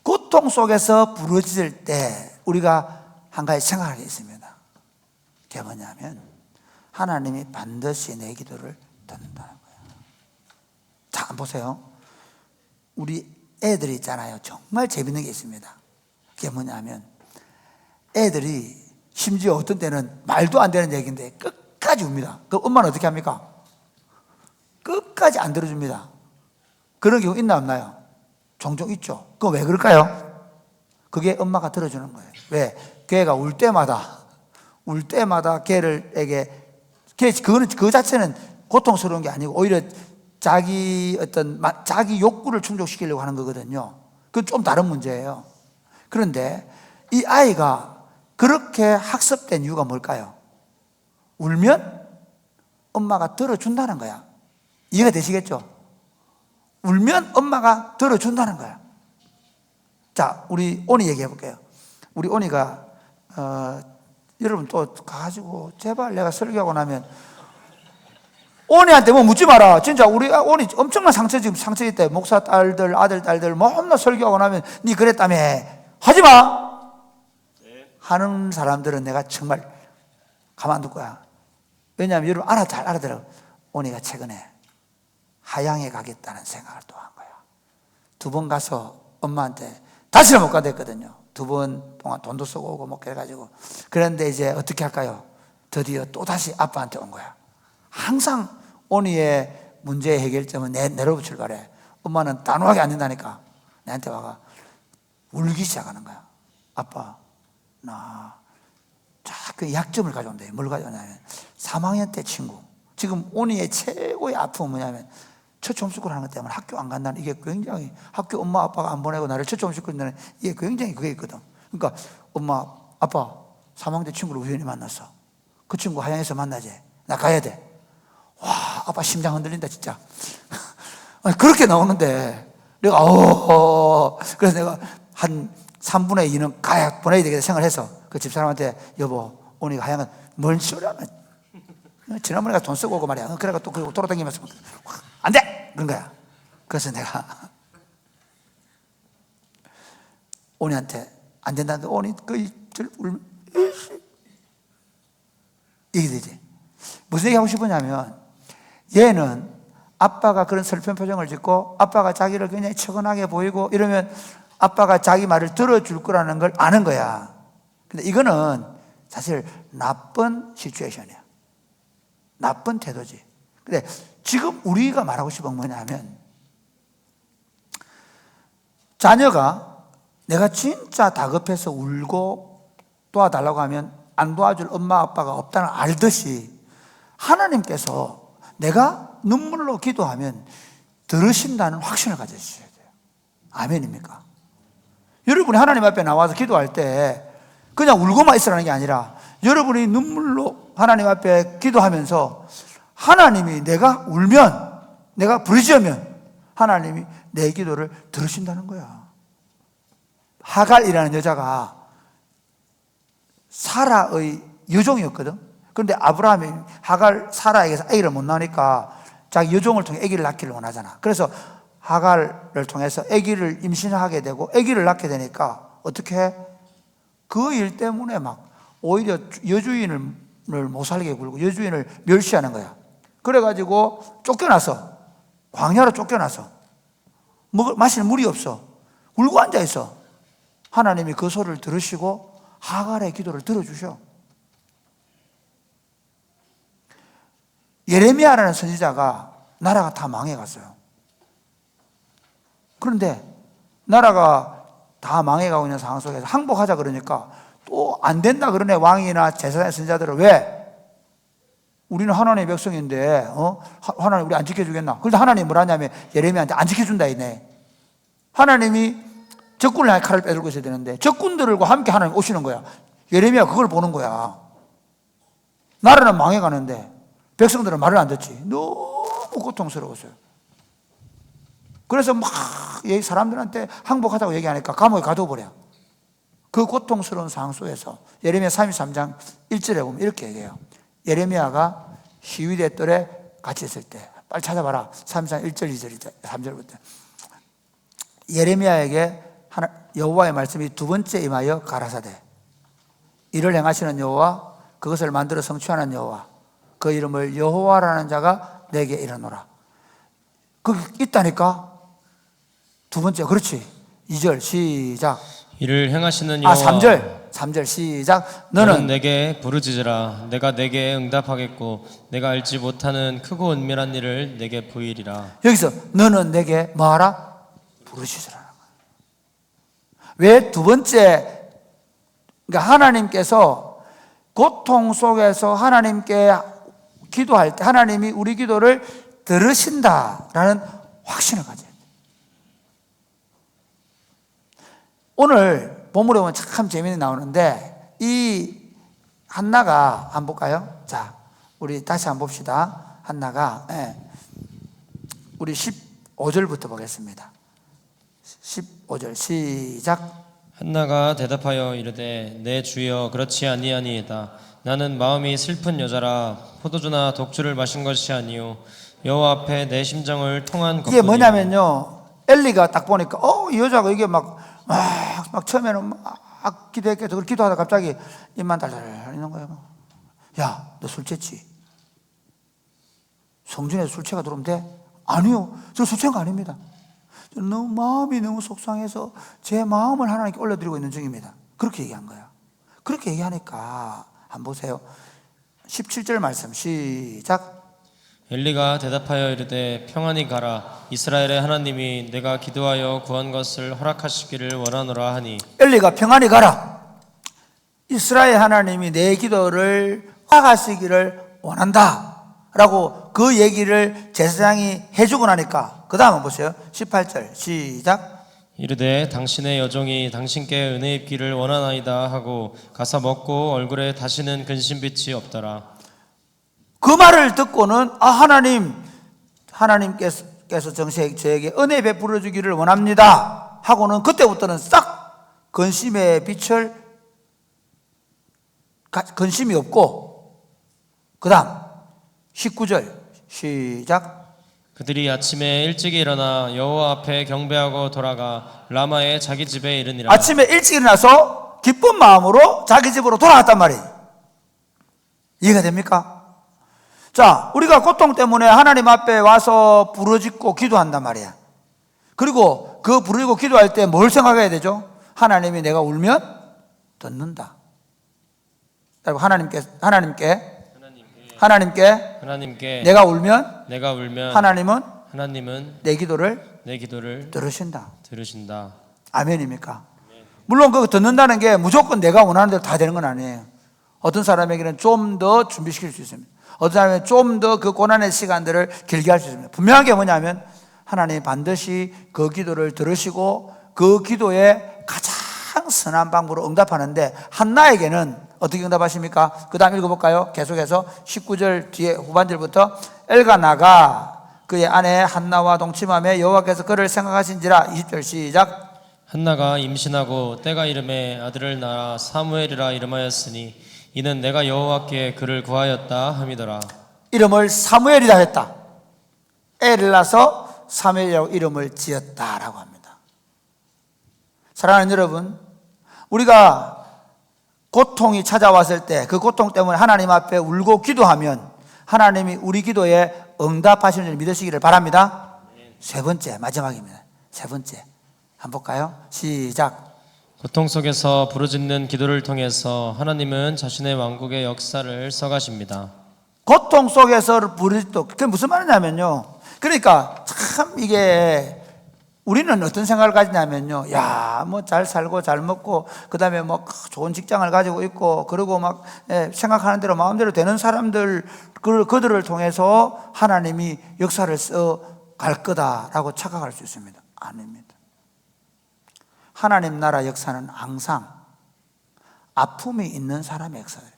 고통 속에서 부르짖을 때 우리가 한 가지 생각할 게 있습니다. 그게 뭐냐면 하나님이 반드시 내 기도를 듣는다는 거예요. 자, 보세요. 우리 애들이 있잖아요. 정말 재밌는 게 있습니다. 그게 뭐냐면 애들이 심지어 어떤 때는 말도 안 되는 얘기인데 끝까지 웁니다. 그 엄마는 어떻게 합니까? 끝까지 안 들어줍니다. 그런 경우 있나 없나요? 종종 있죠. 그건 왜 그럴까요? 그게 엄마가 들어주는 거예요. 왜? 걔가 울 때마다 그거는 그 자체는 고통스러운 게 아니고 오히려 자기 욕구를 충족시키려고 하는 거거든요. 그건 좀 다른 문제예요. 그런데 이 아이가 그렇게 학습된 이유가 뭘까요? 울면 엄마가 들어준다는 거야. 이해가 되시겠죠? 울면 엄마가 들어준다는 거야. 자, 우리 오니 얘기해 볼게요. 우리 오니가 여러분 또 가가지고 제발 내가 설교하고 나면 오니한테 뭐 묻지 마라. 진짜 우리 오니 엄청난 지금 상처 있대. 목사 딸들, 아들, 딸들 맨날 설교하고 나면 니 그랬다며. 하지 마. 하는 사람들은 내가 정말 가만둘 거야. 왜냐하면 여러분 잘 알아들어. 오니가 최근에 하양에 가겠다는 생각을 또 한 거야. 2번 가서 엄마한테 다시는 못 가다 했거든요. 2번 동안 돈도 쓰고 오고 뭐 그래가지고. 그런데 이제 어떻게 할까요? 드디어 또 다시 아빠한테 온 거야. 항상 오니의 문제의 해결점은 내로부터 출발해. 엄마는 단호하게 안 된다니까. 내한테 와가 울기 시작하는 거야. 아빠, 나 자꾸 약점을 가져온대. 뭘 가져오냐면 3학년 때 친구. 지금 오니의 최고의 아픔은 뭐냐면 처초홈스쿨 하는 것 때문에 학교 안 간다는, 이게 굉장히, 학교 엄마 아빠가 안 보내고 나를 처초홈스쿨 한다는 이게 굉장히 그게 있거든. 그러니까 엄마 아빠 3학년 때 친구를 우연히 만났어. 그 친구 하양에서 만나지. 나 가야 돼. 와, 아빠 심장 흔들린다 진짜. 그렇게 나오는데 내가 그래서 내가 한 3분의 2는 가야 보내야 되겠다 생각을 해서 그 집사람한테 여보 오니가 하양은 뭔 소리 하면 지난번에 가서 돈 쓰고 오고 말이야. 그래가 또 그리고 돌아다니면서 안 돼! 그런 거야. 그래서 내가 오니한테 안 된다는데 오니 울면 이게 되지. 무슨 얘기 하고 싶으냐면 얘는 아빠가 그런 슬픈 표정을 짓고 아빠가 자기를 굉장히 처근하게 보이고 이러면 아빠가 자기 말을 들어줄 거라는 걸 아는 거야. 근데 이거는 사실 나쁜 시츄에이션이야. 나쁜 태도지. 근데 지금 우리가 말하고 싶은 건 뭐냐면 자녀가 내가 진짜 다급해서 울고 도와달라고 하면 안 도와줄 엄마 아빠가 없다는 걸 알듯이 하나님께서 내가 눈물로 기도하면 들으신다는 확신을 가져주셔야 돼요. 아멘입니까? 여러분이 하나님 앞에 나와서 기도할 때 그냥 울고만 있으라는 게 아니라 여러분이 눈물로 하나님 앞에 기도하면서 하나님이 내가 울면, 내가 부르짖으면 하나님이 내 기도를 들으신다는 거야. 하갈이라는 여자가 사라의 여종이었거든. 그런데 아브라함이 사라에게서 아기를 못 낳으니까 자기 여종을 통해 아기를 낳기를 원하잖아. 그래서 하갈을 통해서 아기를 임신하게 되고 아기를 낳게 되니까 어떻게 해? 그 일 때문에 막 오히려 여주인을 못 살게 굴고 여주인을 멸시하는 거야. 그래가지고 쫓겨나서 광야로 쫓겨나서 마실 물이 없어. 울고 앉아있어. 하나님이 그 소리를 들으시고 하갈의 기도를 들어주셔. 예레미야라는 선지자가 나라가 다 망해갔어요. 그런데 나라가 다 망해가고 있는 상황 속에서 항복하자 그러니까 또 안 된다 그러네. 왕이나 제사장 선지자들은. 왜? 우리는 하나님의 백성인데 하나님 우리 안 지켜주겠나? 그런데 하나님이 뭐라 하냐면 예레미야한테 안 지켜준다 이네. 하나님이 적군을 향해 칼을 빼들고 있어야 되는데 적군들과 함께 하나님 오시는 거야. 예레미야가 그걸 보는 거야. 나라는 망해가는데 백성들은 말을 안 듣지. 너무 고통스러웠어요. 그래서 막 사람들한테 항복하자고 얘기하니까 감옥에 가둬버려. 그 고통스러운 상황 속에서 예레미야 33장 1절에 보면 이렇게 얘기해요. 예레미야가 시위대 뜰에 같이 있을 때, 빨리 찾아봐라. 33장 1절 2절 3절부터 예레미야에게 여호와의 말씀이 두 번째 임하여 가라사대 이를 행하시는 여호와 그것을 만들어 성취하는 여호와 그 이름을 여호와라는 자가 내게 이르노라. 그게 있다니까. 두 번째, 그렇지. 2절 시작. 이를 행하시는 여호와 3절 시작. 너는 내게 부르짖으라. 내가 내게 응답하겠고 내가 알지 못하는 크고 은밀한 일을 내게 보이리라. 여기서 너는 내게 뭐하라? 부르짖으라. 왜 두 번째? 그러니까 하나님께서 고통 속에서 하나님께 기도할 때 하나님이 우리 기도를 들으신다라는 확신을 가져야 돼요. 오늘 본문에 보면 참 재미있게 나오는데 이 한나가 한번 볼까요? 자, 우리 다시 한번 봅시다. 한나가 우리 15절부터 보겠습니다. 15절 시작. 한나가 대답하여 이르되 내 주여 그렇지 아니하니이다. 나는 마음이 슬픈 여자라 포도주나 독주를 마신 것이 아니요 여호와 앞에 내 심정을 통한 것뿐이요. 이게 뭐냐면요, 엘리가 딱 보니까 이 여자가 이게 막 처음에는 막 기도했겠죠. 그걸 기도하다 갑자기 입만 달달 있는 거예요. 야, 너 술 취했지? 성전에 술 취가 들어오면 돼? 아니요, 저 술 취한 거 아닙니다. 너무 마음이 너무 속상해서 제 마음을 하나님께 올려드리고 있는 중입니다. 그렇게 얘기한 거야. 그렇게 얘기하니까 한번 보세요. 17절 말씀 시작. 엘리가 대답하여 이르되 평안히 가라. 이스라엘의 하나님이 내가 기도하여 구한 것을 허락하시기를 원하노라 하니. 엘리가 평안히 가라. 이스라엘 하나님이 내 기도를 허락하시기를 원한다 라고 그 얘기를 제사장이 해주고 나니까 그 다음 보세요. 18절 시작. 이르되 당신의 여종이 당신께 은혜 입기를 원하나이다 하고 가서 먹고 얼굴에 다시는 근심빛이 없더라. 그 말을 듣고는 하나님께서 저에게 은혜 베풀어 주기를 원합니다 하고는 그때부터는 싹 근심의 빛을 근심이 없고 그 다음 19절 시작. 그들이 아침에 일찍 일어나 여호와 앞에 경배하고 돌아가 라마의 자기 집에 이르니라. 아침에 일찍 일어나서 기쁜 마음으로 자기 집으로 돌아갔단 말이에요. 이해가 됩니까? 자, 우리가 고통 때문에 하나님 앞에 와서 부르짖고 기도한단 말이야. 그리고 그 부르짖고 기도할 때 뭘 생각해야 되죠? 하나님이 내가 울면 듣는다. 여러분, 하나님께 내가 울면 하나님은 내 기도를 들으신다. 아멘입니까? 물론 그거 듣는다는 게 무조건 내가 원하는 대로 다 되는 건 아니에요. 어떤 사람에게는 좀 더 준비시킬 수 있습니다. 어떤 사람은 좀 더 그 고난의 시간들을 길게 할 수 있습니다. 분명한 게 뭐냐면 하나님이 반드시 그 기도를 들으시고 그 기도에 가장 선한 방법으로 응답하는데 한나에게는 어떻게 응답하십니까? 그 다음 읽어볼까요? 계속해서 19절 뒤에 후반절부터 엘가나가 그의 아내 한나와 동침하며 여호와께서 그를 생각하신지라. 20절 시작. 한나가 임신하고 때가 이름에 아들을 낳아 사무엘이라 이름하였으니 이는 내가 여호와께 그를 구하였다 함이더라. 이름을 사무엘이라 했다. 애를 낳아서 사무엘이라고 이름을 지었다라고 합니다. 사랑하는 여러분, 우리가 고통이 찾아왔을 때 그 고통 때문에 하나님 앞에 울고 기도하면 하나님이 우리 기도에 응답하시는 줄 믿으시기를 바랍니다. 세 번째, 마지막입니다. 세 번째 한번 볼까요? 시작. 고통 속에서 부르짖는 기도를 통해서 하나님은 자신의 왕국의 역사를 써가십니다. 고통 속에서 부르짖도, 그게 무슨 말이냐면요, 그러니까 참 이게 우리는 어떤 생각을 가지냐면요, 야, 뭐 잘 살고 잘 먹고 그 다음에 뭐 좋은 직장을 가지고 있고 그리고 막 생각하는 대로 마음대로 되는 사람들, 그들을 통해서 하나님이 역사를 써 갈 거다라고 착각할 수 있습니다. 아닙니다. 하나님 나라 역사는 항상 아픔이 있는 사람의 역사예요.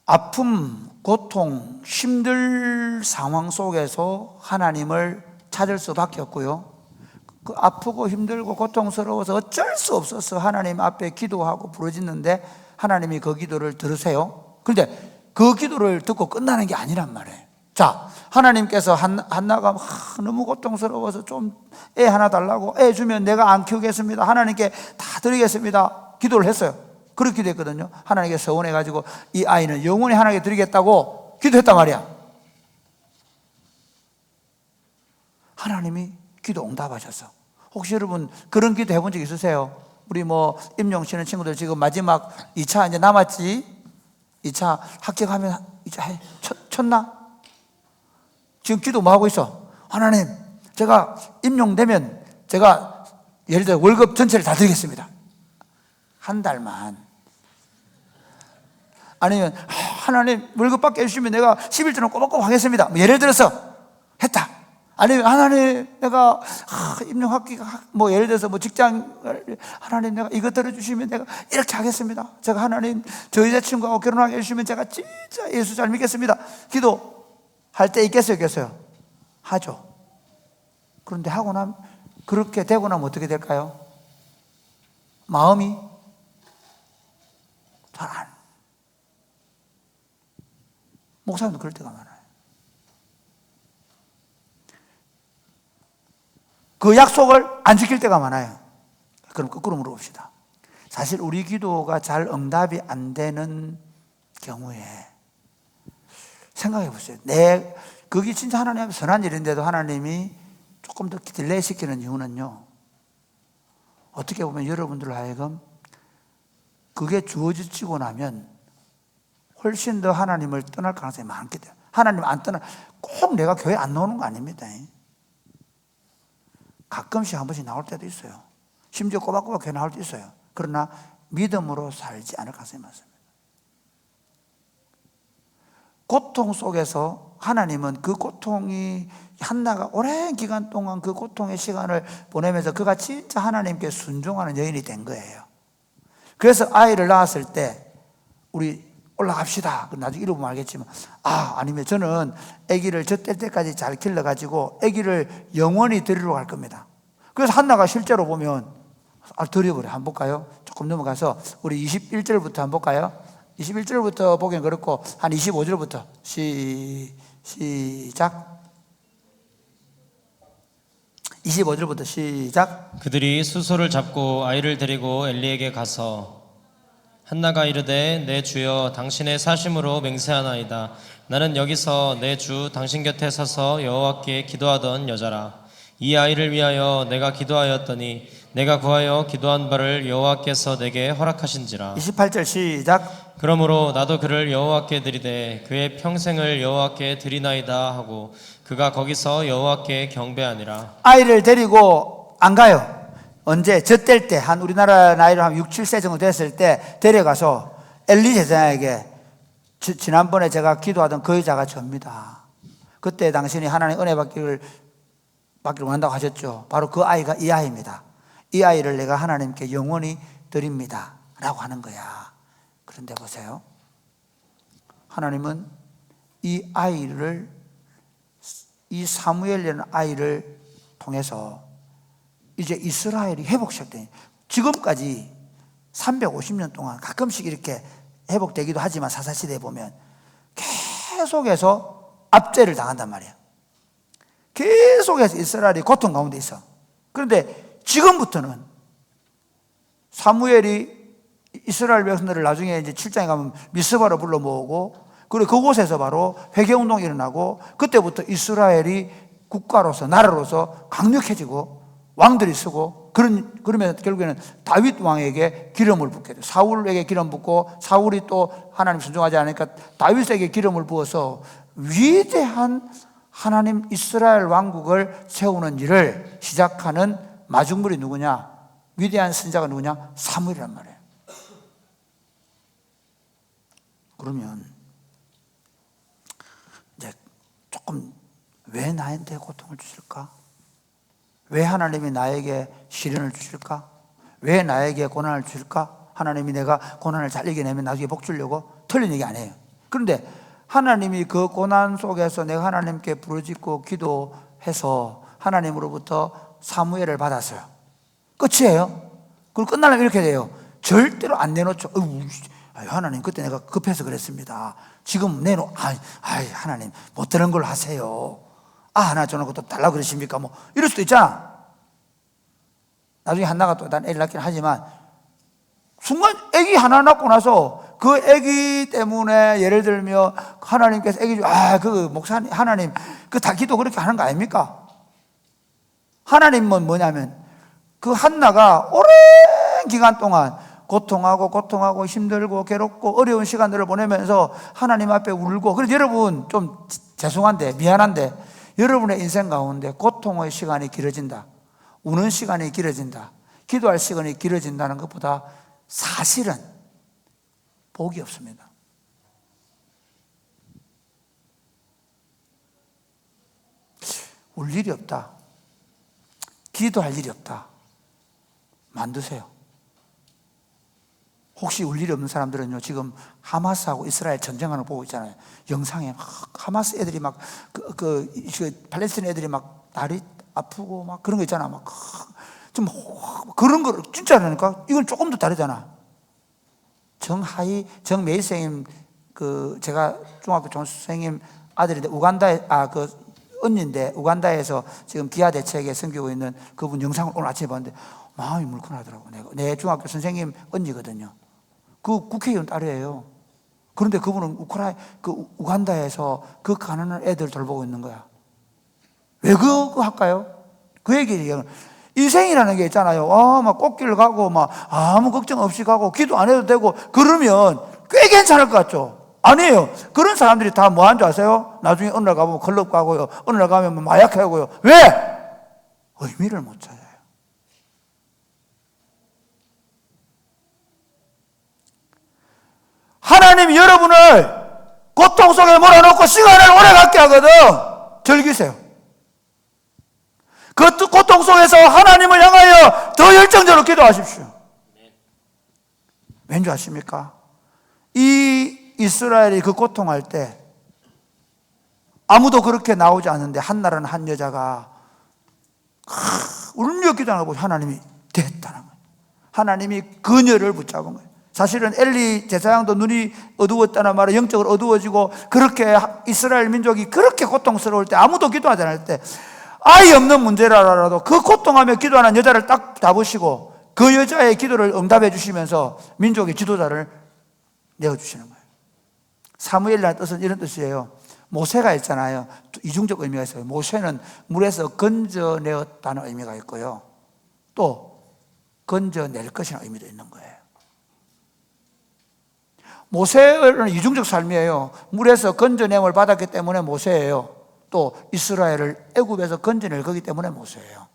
아픔, 고통, 힘들 상황 속에서 하나님을 찾을 수밖에 없고요. 그 아프고 힘들고 고통스러워서 어쩔 수 없어서 하나님 앞에 기도하고 부르짖는데 하나님이 그 기도를 들으세요. 그런데 그 기도를 듣고 끝나는 게 아니란 말이에요. 자, 하나님께서 한나가 너무 고통스러워서 좀 애 하나 달라고, 애 주면 내가 안 키우겠습니다, 하나님께 다 드리겠습니다, 기도를 했어요. 그렇게 기도했거든요. 하나님께 서원해가지고 이 아이는 영원히 하나님께 드리겠다고 기도했단 말이야. 하나님이 기도 응답하셨어. 혹시 여러분 그런 기도 해본 적 있으세요? 우리 뭐 임용 씨는 친구들 지금 마지막 2차 이제 남았지? 2차 합격하면 이제 쳤나? 지금 기도 뭐 하고 있어? 하나님, 제가 임용되면 제가 예를 들어 월급 전체를 다 드리겠습니다. 한 달만. 아니면 하나님 월급 받게 해주시면 내가 11조는 꼬박꼬박 하겠습니다, 뭐 예를 들어서 했다. 아니면 하나님 내가 임용학기가 뭐 예를 들어서 뭐 직장을 하나님 내가 이거 들어주시면 내가 이렇게 하겠습니다, 제가 하나님 저 여자친구하고 결혼하게 해주시면 제가 진짜 예수 잘 믿겠습니다, 기도할 때 있겠어요, 없겠어요? 하죠. 그런데 하고 나면, 그렇게 되고 나면 어떻게 될까요? 마음이 잘 안. 목사님도 그럴 때가 많아요. 그 약속을 안 지킬 때가 많아요. 그럼 거꾸로 물어봅시다. 사실 우리 기도가 잘 응답이 안 되는 경우에 생각해 보세요. 그게 진짜 하나님 앞에 선한 일인데도 하나님이 조금 더 딜레이 시키는 이유는요, 어떻게 보면 여러분들로 하여금 그게 주어지고 나면 훨씬 더 하나님을 떠날 가능성이 많게 돼요. 하나님 안 떠나, 꼭 내가 교회 안 나오는 거 아닙니다. 가끔씩 한 번씩 나올 때도 있어요. 심지어 꼬박꼬박 교회 나올 때도 있어요. 그러나 믿음으로 살지 않을 가능성이 많습니다. 고통 속에서 하나님은 그 고통이, 한나가 오랜 기간 동안 그 고통의 시간을 보내면서 그가 진짜 하나님께 순종하는 여인이 된 거예요. 그래서 아이를 낳았을 때 우리 올라갑시다, 나중에 이러면 알겠지만, 아니면 저는 아기를 젖될 때까지 잘 길러가지고 아기를 영원히 데리러 갈 겁니다. 그래서 한나가 실제로 보면 드려버려. 한번 볼까요? 조금 넘어가서 우리 21절부터 한번 볼까요? 21절부터 보기엔 그렇고 한 25절부터 시작. 25절부터 시작. 그들이 수소를 잡고 아이를 데리고 엘리에게 가서 한나가 이르되 내 주여 당신의 사심으로 맹세하나이다. 나는 여기서 내 주 당신 곁에 서서 여호와께 기도하던 여자라. 이 아이를 위하여 내가 기도하였더니 내가 구하여 기도한 바를 여호와께서 내게 허락하신지라. 28절 시작. 그러므로 나도 그를 여호와께 드리되 그의 평생을 여호와께 드리나이다 하고 그가 거기서 여호와께 경배하니라. 아이를 데리고 안 가요. 언제? 젖될 때, 한 우리나라 나이로 한 6, 7세 정도 됐을 때 데려가서 엘리 제사장에게, 지난번에 제가 기도하던 그 여자가 접니다. 그때 당신이 하나님 은혜 받기를 원한다고 하셨죠. 바로 그 아이가 이 아이입니다. 이 아이를 내가 하나님께 영원히 드립니다 라고 하는 거야. 그런데 보세요, 하나님은 이 아이를, 이 사무엘이라는 아이를 통해서 이제 이스라엘이 회복시작돼. 지금까지 350년 동안 가끔씩 이렇게 회복되기도 하지만 사사시대에 보면 계속해서 압제를 당한단 말이야. 계속해서 이스라엘이 고통 가운데 있어. 그런데 지금부터는 사무엘이 이스라엘 백성들을 나중에 이제 7장에 가면 미스바로 불러 모으고, 그리고 그곳에서 바로 회개운동이 일어나고, 그때부터 이스라엘이 국가로서, 나라로서 강력해지고 왕들이 쓰고, 그러면 결국에는 다윗 왕에게 기름을 붓게 돼요. 사울에게 기름 붓고, 사울이 또 하나님 순종하지 않으니까 다윗에게 기름을 부어서 위대한 하나님 이스라엘 왕국을 세우는 일을 시작하는 마중물이 누구냐? 위대한 선지자가 누구냐? 사무엘이란 말이에요. 그러면 이제 조금 왜 나한테 고통을 주실까? 왜 하나님이 나에게 시련을 주실까? 왜 나에게 고난을 주실까? 하나님이 내가 고난을 잘 이겨내면 나중에 복 주려고? 틀린 얘기 아니에요. 그런데 하나님이 그 고난 속에서 내가 하나님께 부르짖고 기도해서 하나님으로부터 사무엘을 받았어요. 끝이에요. 그리고 끝나려면 이렇게 돼요. 절대로 안 내놓죠. 하나님 그때 내가 급해서 그랬습니다. 지금 하나님 못 되는 걸 하세요. 하나 저는 것도 달라고 그러십니까? 뭐 이럴 수도 있잖아. 나중에 한나가 또 난 애를 낳긴 하지만 순간 애기 하나 낳고 나서 그 애기 때문에 예를 들면 하나님께서 애기 그 목사님 하나님 그 다 기도 그렇게 하는 거 아닙니까? 하나님은 뭐냐면 그 한나가 오랜 기간 동안 고통하고 힘들고 괴롭고 어려운 시간들을 보내면서 하나님 앞에 울고. 그래서 여러분 좀 죄송한데 미안한데 여러분의 인생 가운데 고통의 시간이 길어진다, 우는 시간이 길어진다, 기도할 시간이 길어진다는 것보다 사실은 복이 없습니다. 울 일이 없다, 기도할 일이 없다, 만드세요. 혹시 울 일이 없는 사람들은요, 지금 하마스하고 이스라엘 전쟁하는 거 보고 있잖아요. 영상에 막 하마스 애들이 막 팔레스타인 애들이 막 다리 아프고 막 그런 거 있잖아. 막 좀 그런 거 진짜라니까. 이건 조금 더 다르잖아. 정메이 선생님, 제가 중학교 선생님 아들인데 우간다에 언니인데 우간다에서 지금 기아 대책에 섬기고 있는 그분 영상을 오늘 아침에 봤는데 마음이 물큰하더라고. 내 중학교 선생님 언니거든요. 그 국회의원 딸이에요. 그런데 그분은 우간다에서 그 가난한 애들 돌보고 있는 거야. 왜 그거 할까요? 그 얘기예요. 인생이라는 게 있잖아요. 막 꽃길 가고 막 아무 걱정 없이 가고 기도 안 해도 되고 그러면 꽤 괜찮을 것 같죠? 아니에요. 그런 사람들이 다 뭐 하는 줄 아세요? 나중에 어느 날 가보면 클럽 가고요, 어느 날 가면 마약하고요. 왜? 의미를 못 찾아요. 하나님이 여러분을 고통 속에 몰아넣고 시간을 오래 갖게 하거든. 즐기세요. 그 고통 속에서 하나님을 향하여 더 열정적으로 기도하십시오. 왠지 아십니까? 이 이스라엘이 그 고통할 때 아무도 그렇게 나오지 않는데 한나라는 한 여자가 울며 기도하는 거 보고 하나님이 됐다는 거예요. 하나님이 그녀를 붙잡은 거예요. 사실은 엘리 제사장도 눈이 어두웠다는 말은 영적으로 어두워지고, 그렇게 이스라엘 민족이 그렇게 고통스러울 때, 아무도 기도하지 않을 때, 아이 없는 문제라도 그 고통하며 기도하는 여자를 딱 잡으시고 그 여자의 기도를 응답해 주시면서 민족의 지도자를 내어주시는 거예요. 사무엘이라는 뜻은 이런 뜻이에요. 모세가 있잖아요. 이중적 의미가 있어요. 모세는 물에서 건져내었다는 의미가 있고요, 또 건져낼 것이라는 의미도 있는 거예요. 모세는 이중적 삶이에요. 물에서 건져냄을 받았기 때문에 모세예요. 또 이스라엘을 애굽에서 건져낼 거기 때문에 모세예요.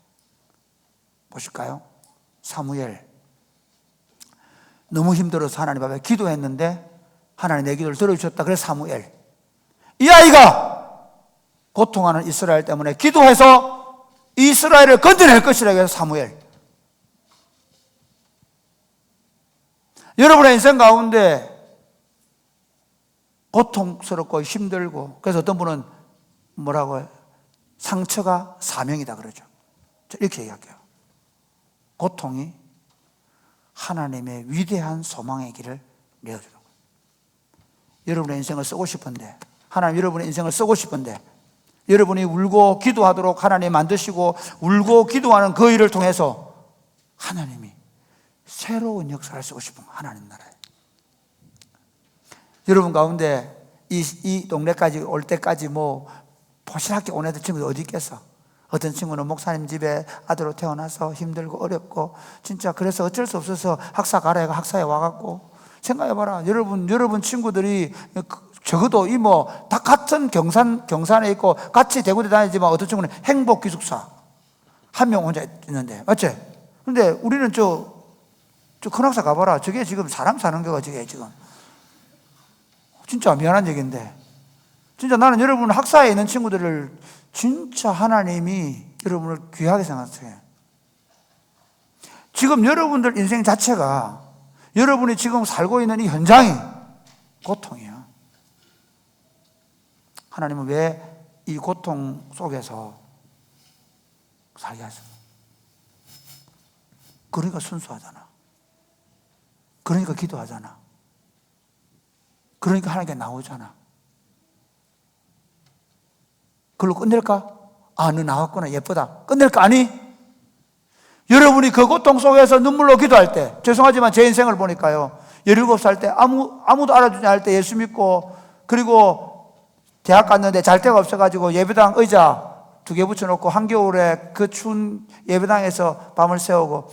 보실까요? 사무엘. 너무 힘들어서 하나님 앞에 기도했는데 하나님 내 기도를 들어주셨다. 그래서 사무엘. 이 아이가 고통하는 이스라엘 때문에 기도해서 이스라엘을 건져낼 것이라고 해서 사무엘. 여러분의 인생 가운데 고통스럽고 힘들고, 그래서 어떤 분은 뭐라고 해요? 상처가 사명이다 그러죠. 이렇게 얘기할게요. 고통이 하나님의 위대한 소망의 길을 내어주는 거예요. 여러분의 인생을 쓰고 싶은데, 하나님 여러분의 인생을 쓰고 싶은데, 여러분이 울고 기도하도록 하나님 만드시고 울고 기도하는 그 일을 통해서 하나님이 새로운 역사를 쓰고 싶은 하나님 나라에, 여러분 가운데 이 동네까지 올 때까지 뭐 포실하게 온 애들 친구들 어디 있겠어? 어떤 친구는 목사님 집에 아들로 태어나서 힘들고 어렵고 진짜 그래서 어쩔 수 없어서 학사 가라 해가 학사에 와갖고, 생각해봐라. 여러분 친구들이 적어도 다 같은 경산에 있고 같이 대구대 다니지만 어떤 친구는 행복기숙사 한 명 혼자 있는데, 맞지? 근데 우리는 저 큰 학사 가봐라. 저게 지금 사람 사는 거가 저게 지금 진짜 미안한 얘기인데, 진짜 나는 여러분 학사에 있는 친구들을 진짜 하나님이 여러분을 귀하게 생각해요. 지금 여러분들 인생 자체가 여러분이 지금 살고 있는 이 현장이 고통이에요. 하나님은 왜 이 고통 속에서 살게 하죠? 그러니까 순수하잖아. 그러니까 기도하잖아. 그러니까 하나님께 나오잖아. 그걸로 끝낼까? 아, 너 나왔구나. 예쁘다. 끝낼까? 아니. 여러분이 그 고통 속에서 눈물로 기도할 때, 죄송하지만 제 인생을 보니까요, 17살 때 아무도 알아주지 않을 때 예수 믿고, 그리고 대학 갔는데 잘 데가 없어가지고 예배당 의자 2개 붙여놓고 한겨울에 그 추운 예배당에서 밤을 새우고,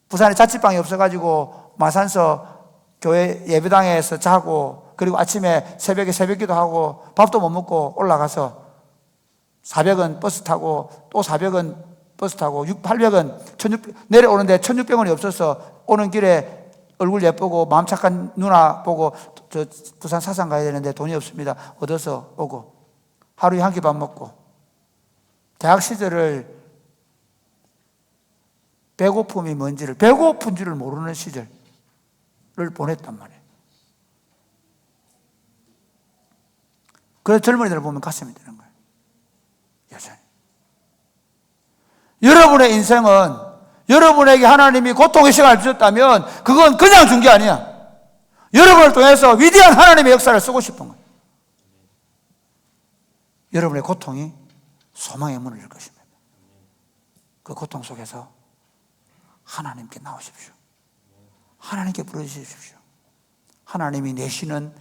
부산에 자취방이 없어가지고 마산서 교회 예배당에서 자고, 그리고 아침에 새벽에 새벽기도 하고 밥도 못 먹고 올라가서 400원 버스 타고 또 400원 버스 타고 800원 1600 내려오는데 1600원이 없어서 오는 길에 얼굴 예쁘고 마음 착한 누나 보고 저 부산 사상 가야 되는데 돈이 없습니다. 얻어서 오고 하루에 한 끼 밥 먹고, 대학 시절을 배고픔이 뭔지를, 배고픈 줄을 모르는 시절을 보냈단 말이에요. 그래서 젊은이들을 보면 가슴이 드는 거예요. 여전히. 여러분의 인생은 여러분에게 하나님이 고통의 시간을 주셨다면 그건 그냥 준 게 아니야. 여러분을 통해서 위대한 하나님의 역사를 쓰고 싶은 거예요. 여러분의 고통이 소망의 문을 열 것입니다. 그 고통 속에서 하나님께 나오십시오. 하나님께 부르짖으십시오. 하나님이 내시는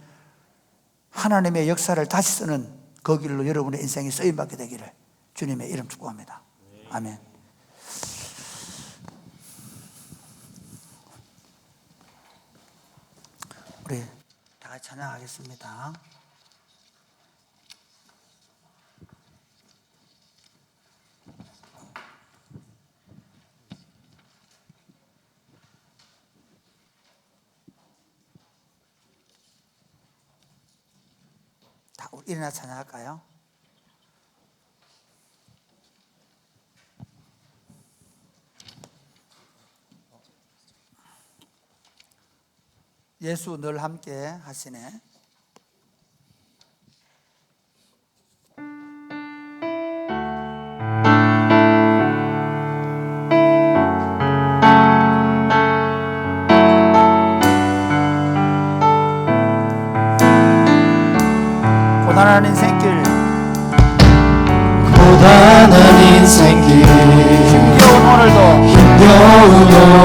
하나님의 역사를 다시 쓰는 그 길로 여러분의 인생이 쓰임받게 되기를 주님의 이름 축복합니다. 아멘. 우리 다 같이 찬양하겠습니다. 다 우리 일어나 찬양할까요? 예수 늘 함께 하시네. 고단한 인생길, 고단한 인생길, 힘겨운 오늘도 힘겨운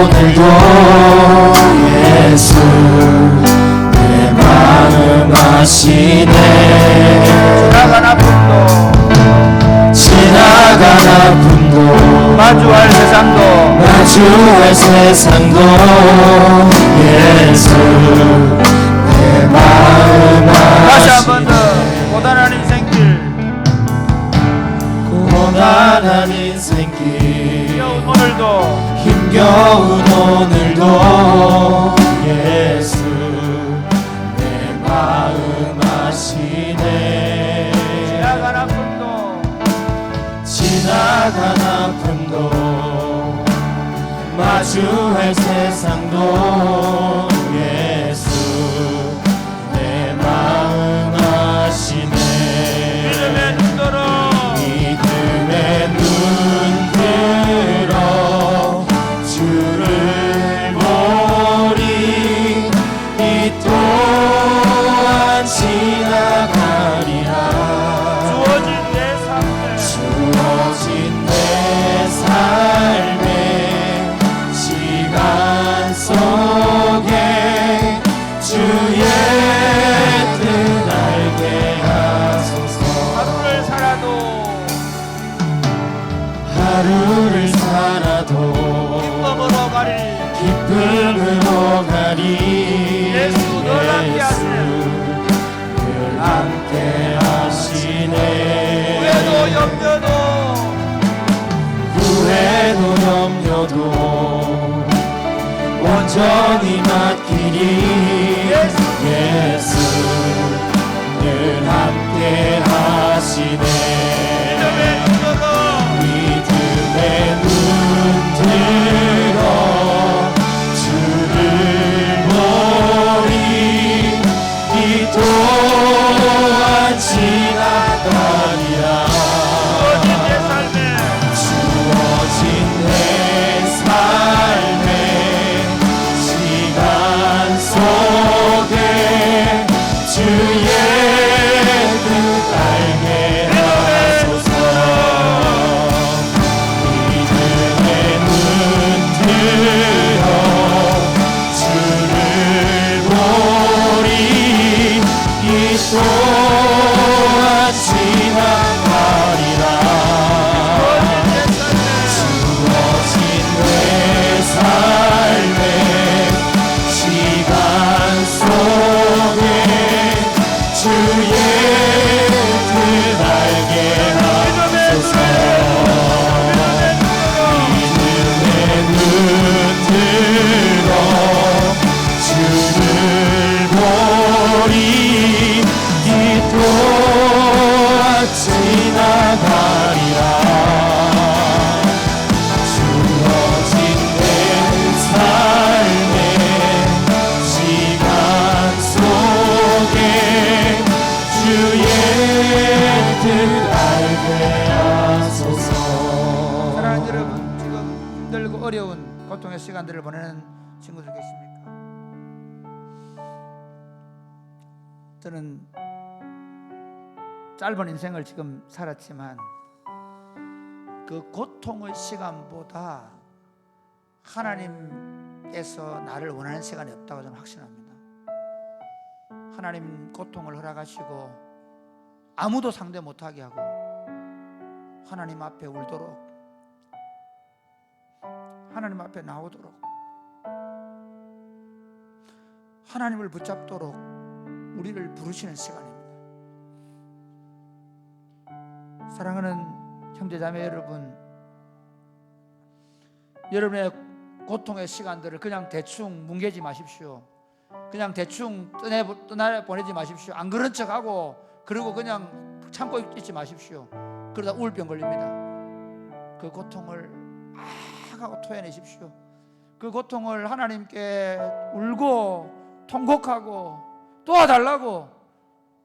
오늘도 예수 내 마음 아시네. 지나간 아픔도 마주할 세상도 예수 내 마음 다시 한 아시네. 번 더 고단한 인생길, 고단한 인생길, 힘겨운 오늘도 힘겨운 오늘도 예수 내 마음 아시네. 지나간 아픔도 마주할 세상도 예수 내 마음 아시네. 믿음의 눈 들어 주를 보리. 이 또한 지나가리라. 주어진 내 삶의 시간 속에 주의 뜻 알게 하소서. 하루를 살아도 기쁨으로 가리. 예수 늘 함께 하시네. 후회도 염려도 온전히 맡기리. 예수 늘 함께 하시네. 지나가리라. 주어진 내 삶의 시간 속에 주의 뜻 알게 하소서. 사랑하는 여러분, 지금 힘들고 어려운 고통의 시간들을 보내는 친구들 계십니까? 저는 짧은 인생을 지금 살았지만 그 고통의 시간보다 하나님께서 나를 원하는 시간이 없다고 저는 확신합니다. 하나님 고통을 허락하시고 아무도 상대 못하게 하고 하나님 앞에 울도록, 하나님 앞에 나오도록, 하나님을 붙잡도록 우리를 부르시는 시간입니다. 사랑하는 형제자매 여러분, 여러분의 고통의 시간들을 그냥 대충 뭉개지 마십시오. 그냥 대충 떠나보내지 마십시오. 안 그런 척하고 그리고 그냥 참고 있지 마십시오. 그러다 우울병 걸립니다. 그 고통을 막 하고 토해내십시오. 그 고통을 하나님께 울고 통곡하고 도와달라고,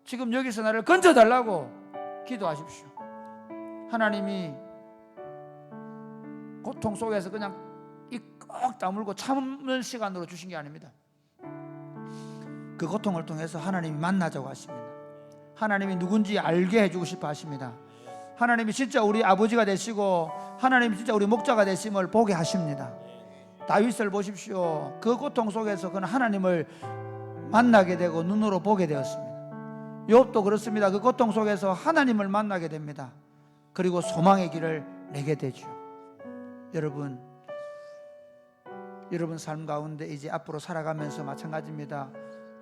지금 여기서 나를 건져달라고 기도하십시오. 하나님이 고통 속에서 그냥 입 꼭 다물고 참는 시간으로 주신 게 아닙니다. 그 고통을 통해서 하나님이 만나자고 하십니다. 하나님이 누군지 알게 해주고 싶어 하십니다. 하나님이 진짜 우리 아버지가 되시고 하나님이 진짜 우리 목자가 되심을 보게 하십니다. 다윗을 보십시오. 그 고통 속에서 그는 하나님을 만나게 되고 눈으로 보게 되었습니다. 욥도 그렇습니다. 그 고통 속에서 하나님을 만나게 됩니다. 그리고 소망의 길을 내게 되죠. 여러분 삶 가운데 이제 앞으로 살아가면서 마찬가지입니다.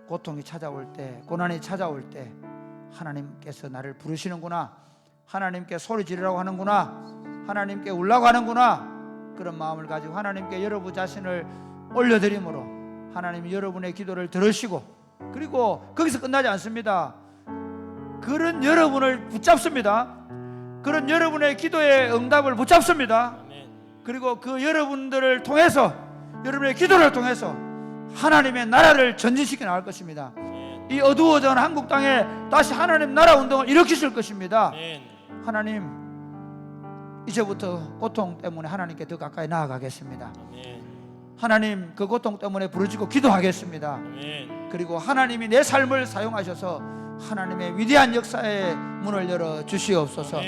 고통이 찾아올 때, 고난이 찾아올 때 하나님께서 나를 부르시는구나, 하나님께 소리 지르라고 하는구나, 하나님께 울라고 하는구나, 그런 마음을 가지고 하나님께 여러분 자신을 올려드림으로 하나님이 여러분의 기도를 들으시고, 그리고 거기서 끝나지 않습니다. 그런 여러분을 붙잡습니다. 그런 여러분의 기도의 응답을 붙잡습니다. 그리고 그 여러분들을 통해서, 여러분의 기도를 통해서 하나님의 나라를 전진시켜 나갈 것입니다. 이 어두워진 한국 땅에 다시 하나님 나라 운동을 일으키실 것입니다. 하나님, 이제부터 고통 때문에 하나님께 더 가까이 나아가겠습니다. 하나님, 그 고통 때문에 부르짖고 기도하겠습니다. 그리고 하나님이 내 삶을 사용하셔서 하나님의 위대한 역사의 문을 열어 주시옵소서.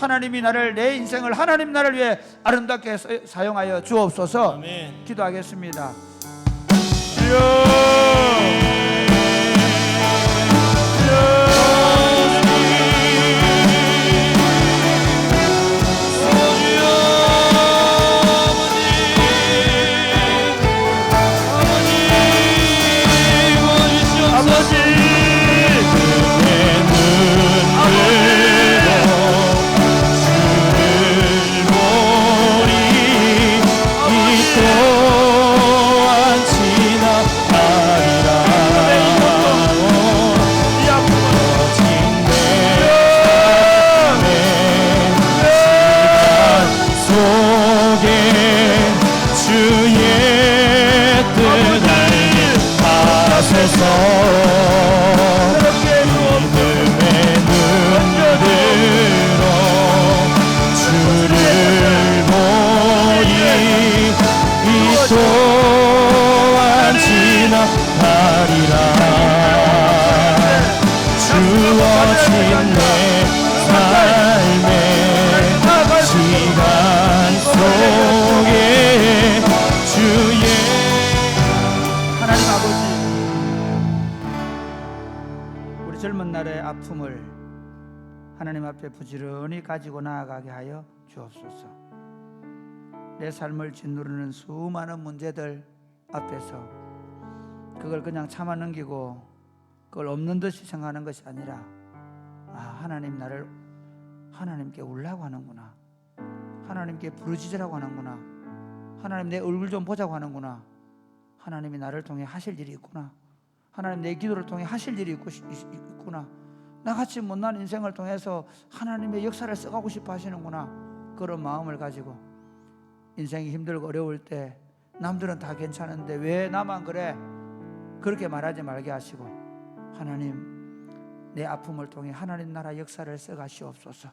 하나님이 나를, 내 인생을 하나님 나를 위해 아름답게 사용하여 주옵소서. 기도하겠습니다. 아픔을 하나님 앞에 부지런히 가지고 나아가게 하여 주옵소서. 내 삶을 짓누르는 수많은 문제들 앞에서 그걸 그냥 참아 넘기고 그걸 없는 듯이 생각하는 것이 아니라, 하나님 나를 하나님께 울라고 하는구나, 하나님께 부르짖으라고 하는구나, 하나님 내 얼굴 좀 보자고 하는구나, 하나님이 나를 통해 하실 일이 있구나, 하나님 내 기도를 통해 하실 일이 있구나, 나같이 못난 인생을 통해서 하나님의 역사를 써가고 싶어 하시는구나. 그런 마음을 가지고 인생이 힘들고 어려울 때 남들은 다 괜찮은데 왜 나만 그래? 그렇게 말하지 말게 하시고, 하나님 내 아픔을 통해 하나님 나라 역사를 써가시옵소서.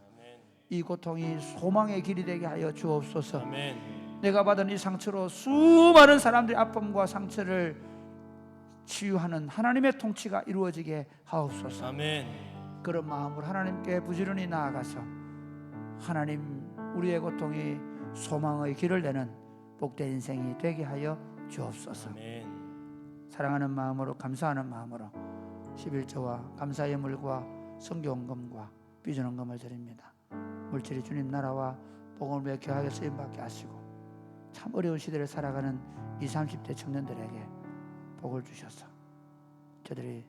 이 고통이 소망의 길이 되게 하여 주옵소서. 아멘. 내가 받은 이 상처로 수많은 사람들의 아픔과 상처를 치유하는 하나님의 통치가 이루어지게 하옵소서. 아멘. 그런 마음으로 하나님께 부지런히 나아가서 하나님 우리의 고통이 소망의 길을 내는 복된 인생이 되게 하여 주옵소서. 아멘. 사랑하는 마음으로, 감사하는 마음으로 11조와 감사의 물과 성교헌금과 비전헌금을 드립니다. 물질이 주님 나라와 복음을 귀하게 쓰임받게 하시고 참 어려운 시대를 살아가는 20, 30대 청년들에게 복을 주셔서 저들이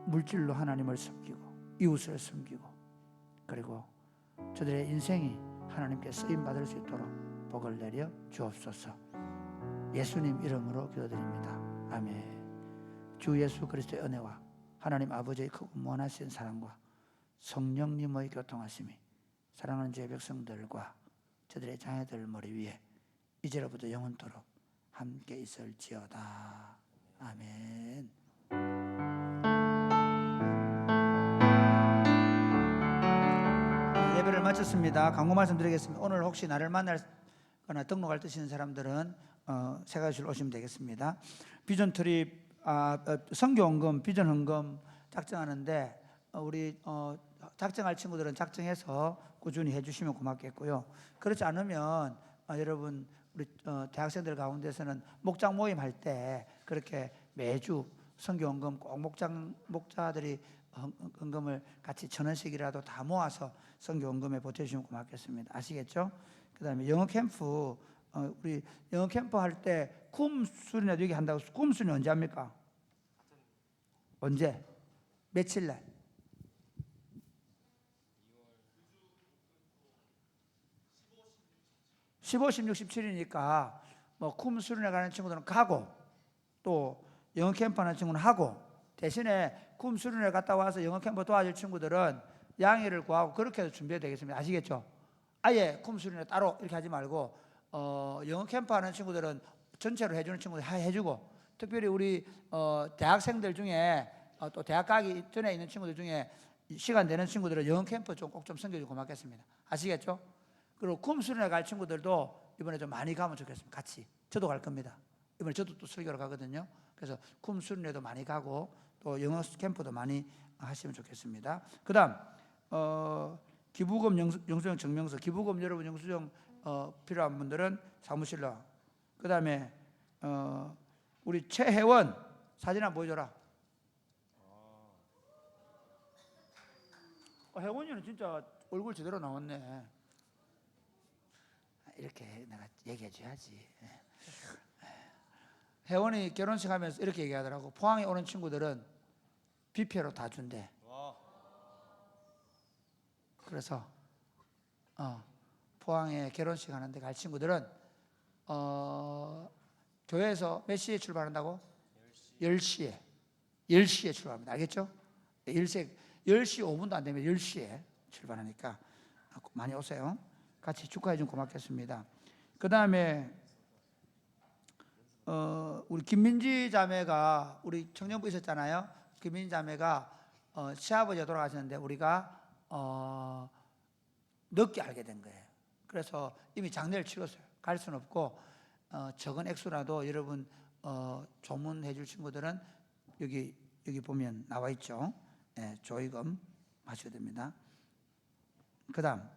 물질로 하나님을 섬기고 이웃을 섬기고 그리고 저들의 인생이 하나님께 쓰임받을 수 있도록 복을 내려 주옵소서. 예수님 이름으로 기도드립니다. 아멘. 주 예수 그리스도의 은혜와 하나님 아버지의 크고 무한하신 사랑과 성령님의 교통하심이 사랑하는 주의 백성들과 저들의 자녀들 머리 위에 이제로부터 영원토록 함께 있을지어다. 아멘. 예배를 마쳤습니다. 광고 말씀드리겠습니다. 오늘 혹시 나를 만날거나 등록할 때 있는 사람들은 세가지로 오시면 되겠습니다. 비전 트립, 선교헌금, 비전 헌금 작정하는데 우리 작정할 친구들은 작정해서 꾸준히 해주시면 고맙겠고요. 그렇지 않으면 여러분 우리 대학생들 가운데서는 목장 모임 할 때 그렇게 매주 선교헌금 꼭 목자들이 헌금을 같이 1,000원씩이라도 다 모아서 선교헌금에 보태주시면 고맙겠습니다. 아시겠죠? 그 다음에 영어 캠프, 우리 영어 캠프 할 때 쿰수련회도 여기 한다고. 쿰수련회 언제 합니까? 언제? 며칠 날? 15, 16, 17이니까 뭐 쿰수련회 가는 친구들은 가고 또 영어 캠프 하는 친구는 하고, 대신에 쿰수련회 갔다 와서 영어 캠프 도와줄 친구들은 양해를 구하고 그렇게 해서 준비해야 되겠습니다. 아시겠죠? 아예 쿰수련회 따로 이렇게 하지 말고 영어 캠프 하는 친구들은 전체로 해주는 친구들 해주고, 특별히 우리 대학생들 중에 또 대학 가기 전에 있는 친구들 중에 시간 되는 친구들은 영어 캠프 좀 꼭 좀 섬겨주고 고맙겠습니다. 아시겠죠? 그리고 쿰수련회 갈 친구들도 이번에 좀 많이 가면 좋겠습니다. 같이. 저도 갈 겁니다. 이번에 저도 또 설교를 가거든요. 그래서 쿰수련회도 많이 가고 또 영어 캠프도 많이 하시면 좋겠습니다. 그 다음 기부금 영수증 증명서, 기부금 여러분 영수증 필요한 분들은 사무실로. 그 다음에 우리 최혜원 사진 한번 보여줘라. 혜원이는 진짜 얼굴 제대로 나왔네. 이렇게 내가 얘기해 줘야지. 혜원이 결혼식 하면서 이렇게 얘기하더라고. 포항에 오는 친구들은 뷔페로 다 준대. 그래서 포항에 결혼식 하는데 갈 친구들은 교회에서 몇 시에 출발한다고? 10시에 10시에 출발합니다. 알겠죠? 10시 5분도 안 되면 10시에 출발하니까 많이 오세요. 같이 축하해 주면 고맙겠습니다. 그 다음에 우리 김민지 자매가 우리 청년부 있었잖아요. 김민지 자매가 시아버지가 돌아가셨는데 우리가 늦게 알게 된 거예요. 그래서 이미 장례를 치렀어요. 갈 수는 없고 적은 액수라도 여러분 조문해 줄 친구들은 여기 보면 나와 있죠. 네, 조의금 하셔야 됩니다. 그 다음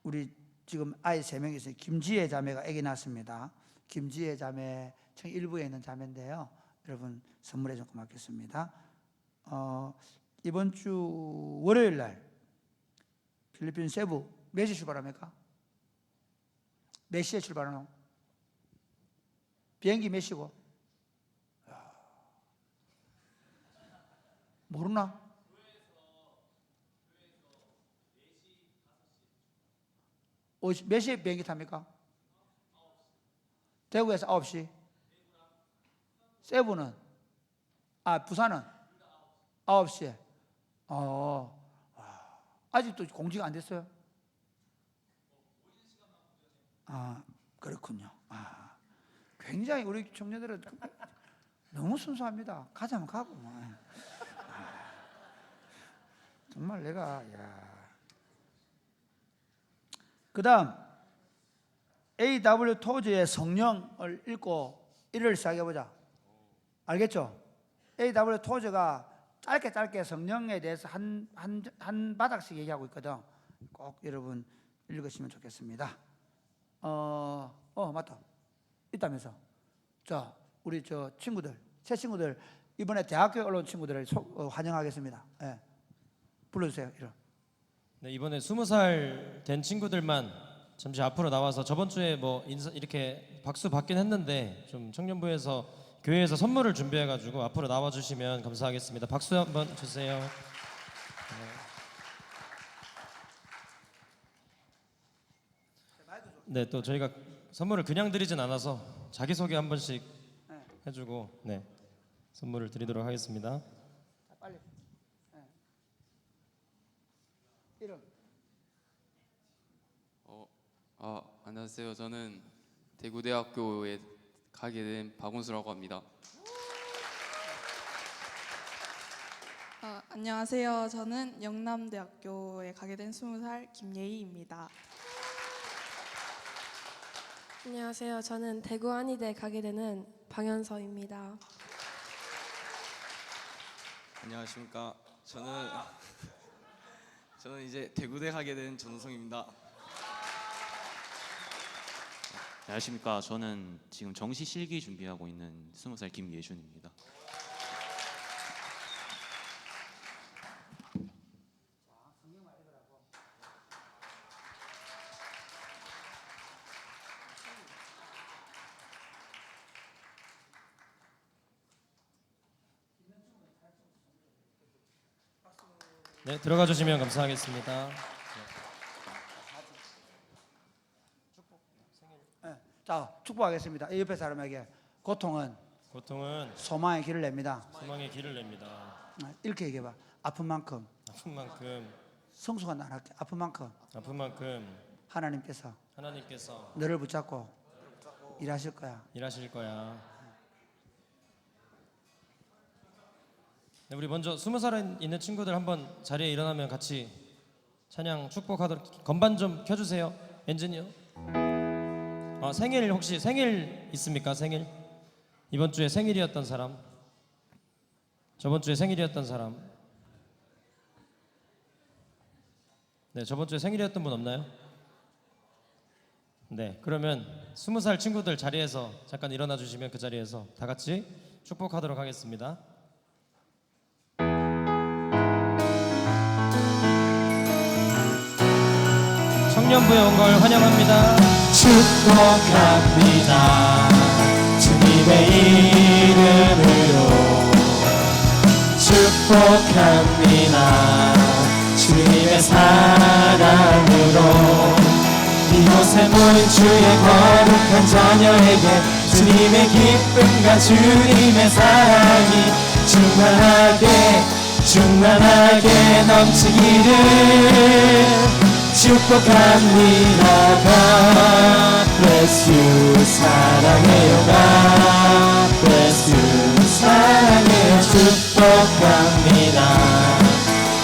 우리 지금 아이 3명이 있어요. 김지혜 자매가 아기 낳았습니다. 김지혜 자매 일부에 있는 자매인데요. 여러분 선물해 주면 고맙겠습니다. 이번 주 월요일 날 필리핀 세부 몇 시에 출발합니까? 몇 시에 출발하노? 비행기 몇 시고? 모르나? 몇 시에 비행기 탑니까? 대구에서 9시. 세부는 아, 부산은 9시에. 아직도 공지가 안 됐어요? 아, 그렇군요. 굉장히 우리 청년들은 너무 순수합니다. 가자면 가고. 정말 내가, 그 다음, A.W. 토즈의 성령을 읽고 일을 시작해보자. 알겠죠? A.W. 토즈가 짧게 성령에 대해서 한 바닥씩 얘기하고 있거든. 꼭 여러분 읽으시면 좋겠습니다. 맞다. 있다면서. 자, 우리 친구들, 새 친구들, 이번에 대학교에 올라온 친구들을 환영하겠습니다. 예. 불러주세요. 네, 이번에 20살 된 친구들만 잠시 앞으로 나와서 저번 주에 뭐 인사 이렇게 박수 받긴 했는데 좀 청년부에서 교회에서 선물을 준비해가지고 앞으로 나와주시면 감사하겠습니다. 박수 한번 주세요. 네, 또 저희가 선물을 그냥 드리진 않아서 자기소개 한 번씩 해주고 네 선물을 드리도록 하겠습니다. 빨리. 이름. 안녕하세요. 저는 대구대학교에 가게 된 박운수라고 합니다. 안녕하세요. 저는 영남대학교에 가게 된 20살 김예희입니다. 안녕하세요. 저는 대구 한의대 가게 되는 방현서입니다. 안녕하십니까. 저는 이제 대구대 가게 된 전우성입니다. 안녕하십니까. 저는 지금 정시 실기 준비하고 있는 20살 김예준입니다. 네, 들어가 주시면 감사하겠습니다. 자, 축복하겠습니다. 이 옆에 사람에게 고통은 소망의 길을 냅니다. 소망의 길을 냅니다. 이렇게 얘기해봐. 아픈 만큼 아픈 만큼 성수가 나할게. 아픈 만큼 하나님께서 너를 붙잡고 일하실 거야. 네, 우리 먼저 20살에 있는 친구들 한번 자리에 일어나면 같이 찬양 축복하도록. 건반 좀 켜주세요. 엔지니어. 생일 혹시 생일 있습니까? 생일? 이번 주에 생일이었던 사람, 저번 주에 생일이었던 사람. 네, 저번 주에 생일이었던 분 없나요? 네, 그러면 20살 친구들 자리에서 잠깐 일어나 주시면 그 자리에서 다 같이 축복하도록 하겠습니다. 청년부에 온 걸 환영합니다. 축복합니다. 주님의 이름으로 축복합니다. 주님의 사랑으로 이곳에 모인 주의 거룩한 자녀에게 주님의 기쁨과 주님의 사랑이 충만하게 넘치기를 축복합니다. God bless you. 사랑해요. God bless you. 사랑해요. 축복합니다.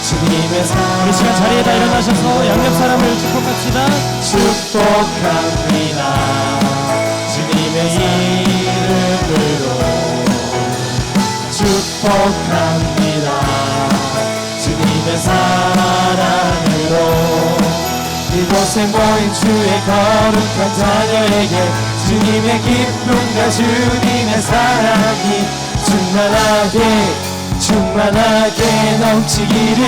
주님의 사랑. 우리 시간 자리에다 일어나셔서 양옆 사람을 축복합시다. 축복합니다. 주님의 이름으로 축복합니다. 주님의 사랑으로 이곳에 모인 주의 거룩한 자녀에게 주님의 기쁨과 주님의 사랑이 충만하게 넘치기를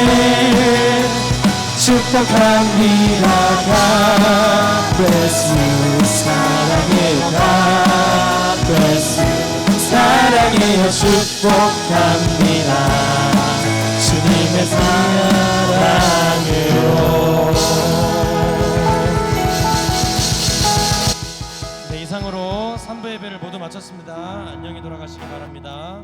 축복합니다. God bless you. 사랑해요. God bless you. 사랑해요. 축복합니다. 주님의 사랑으로. 네, 이상으로 3부 예배를 모두 마쳤습니다. 안녕히 돌아가시기 바랍니다.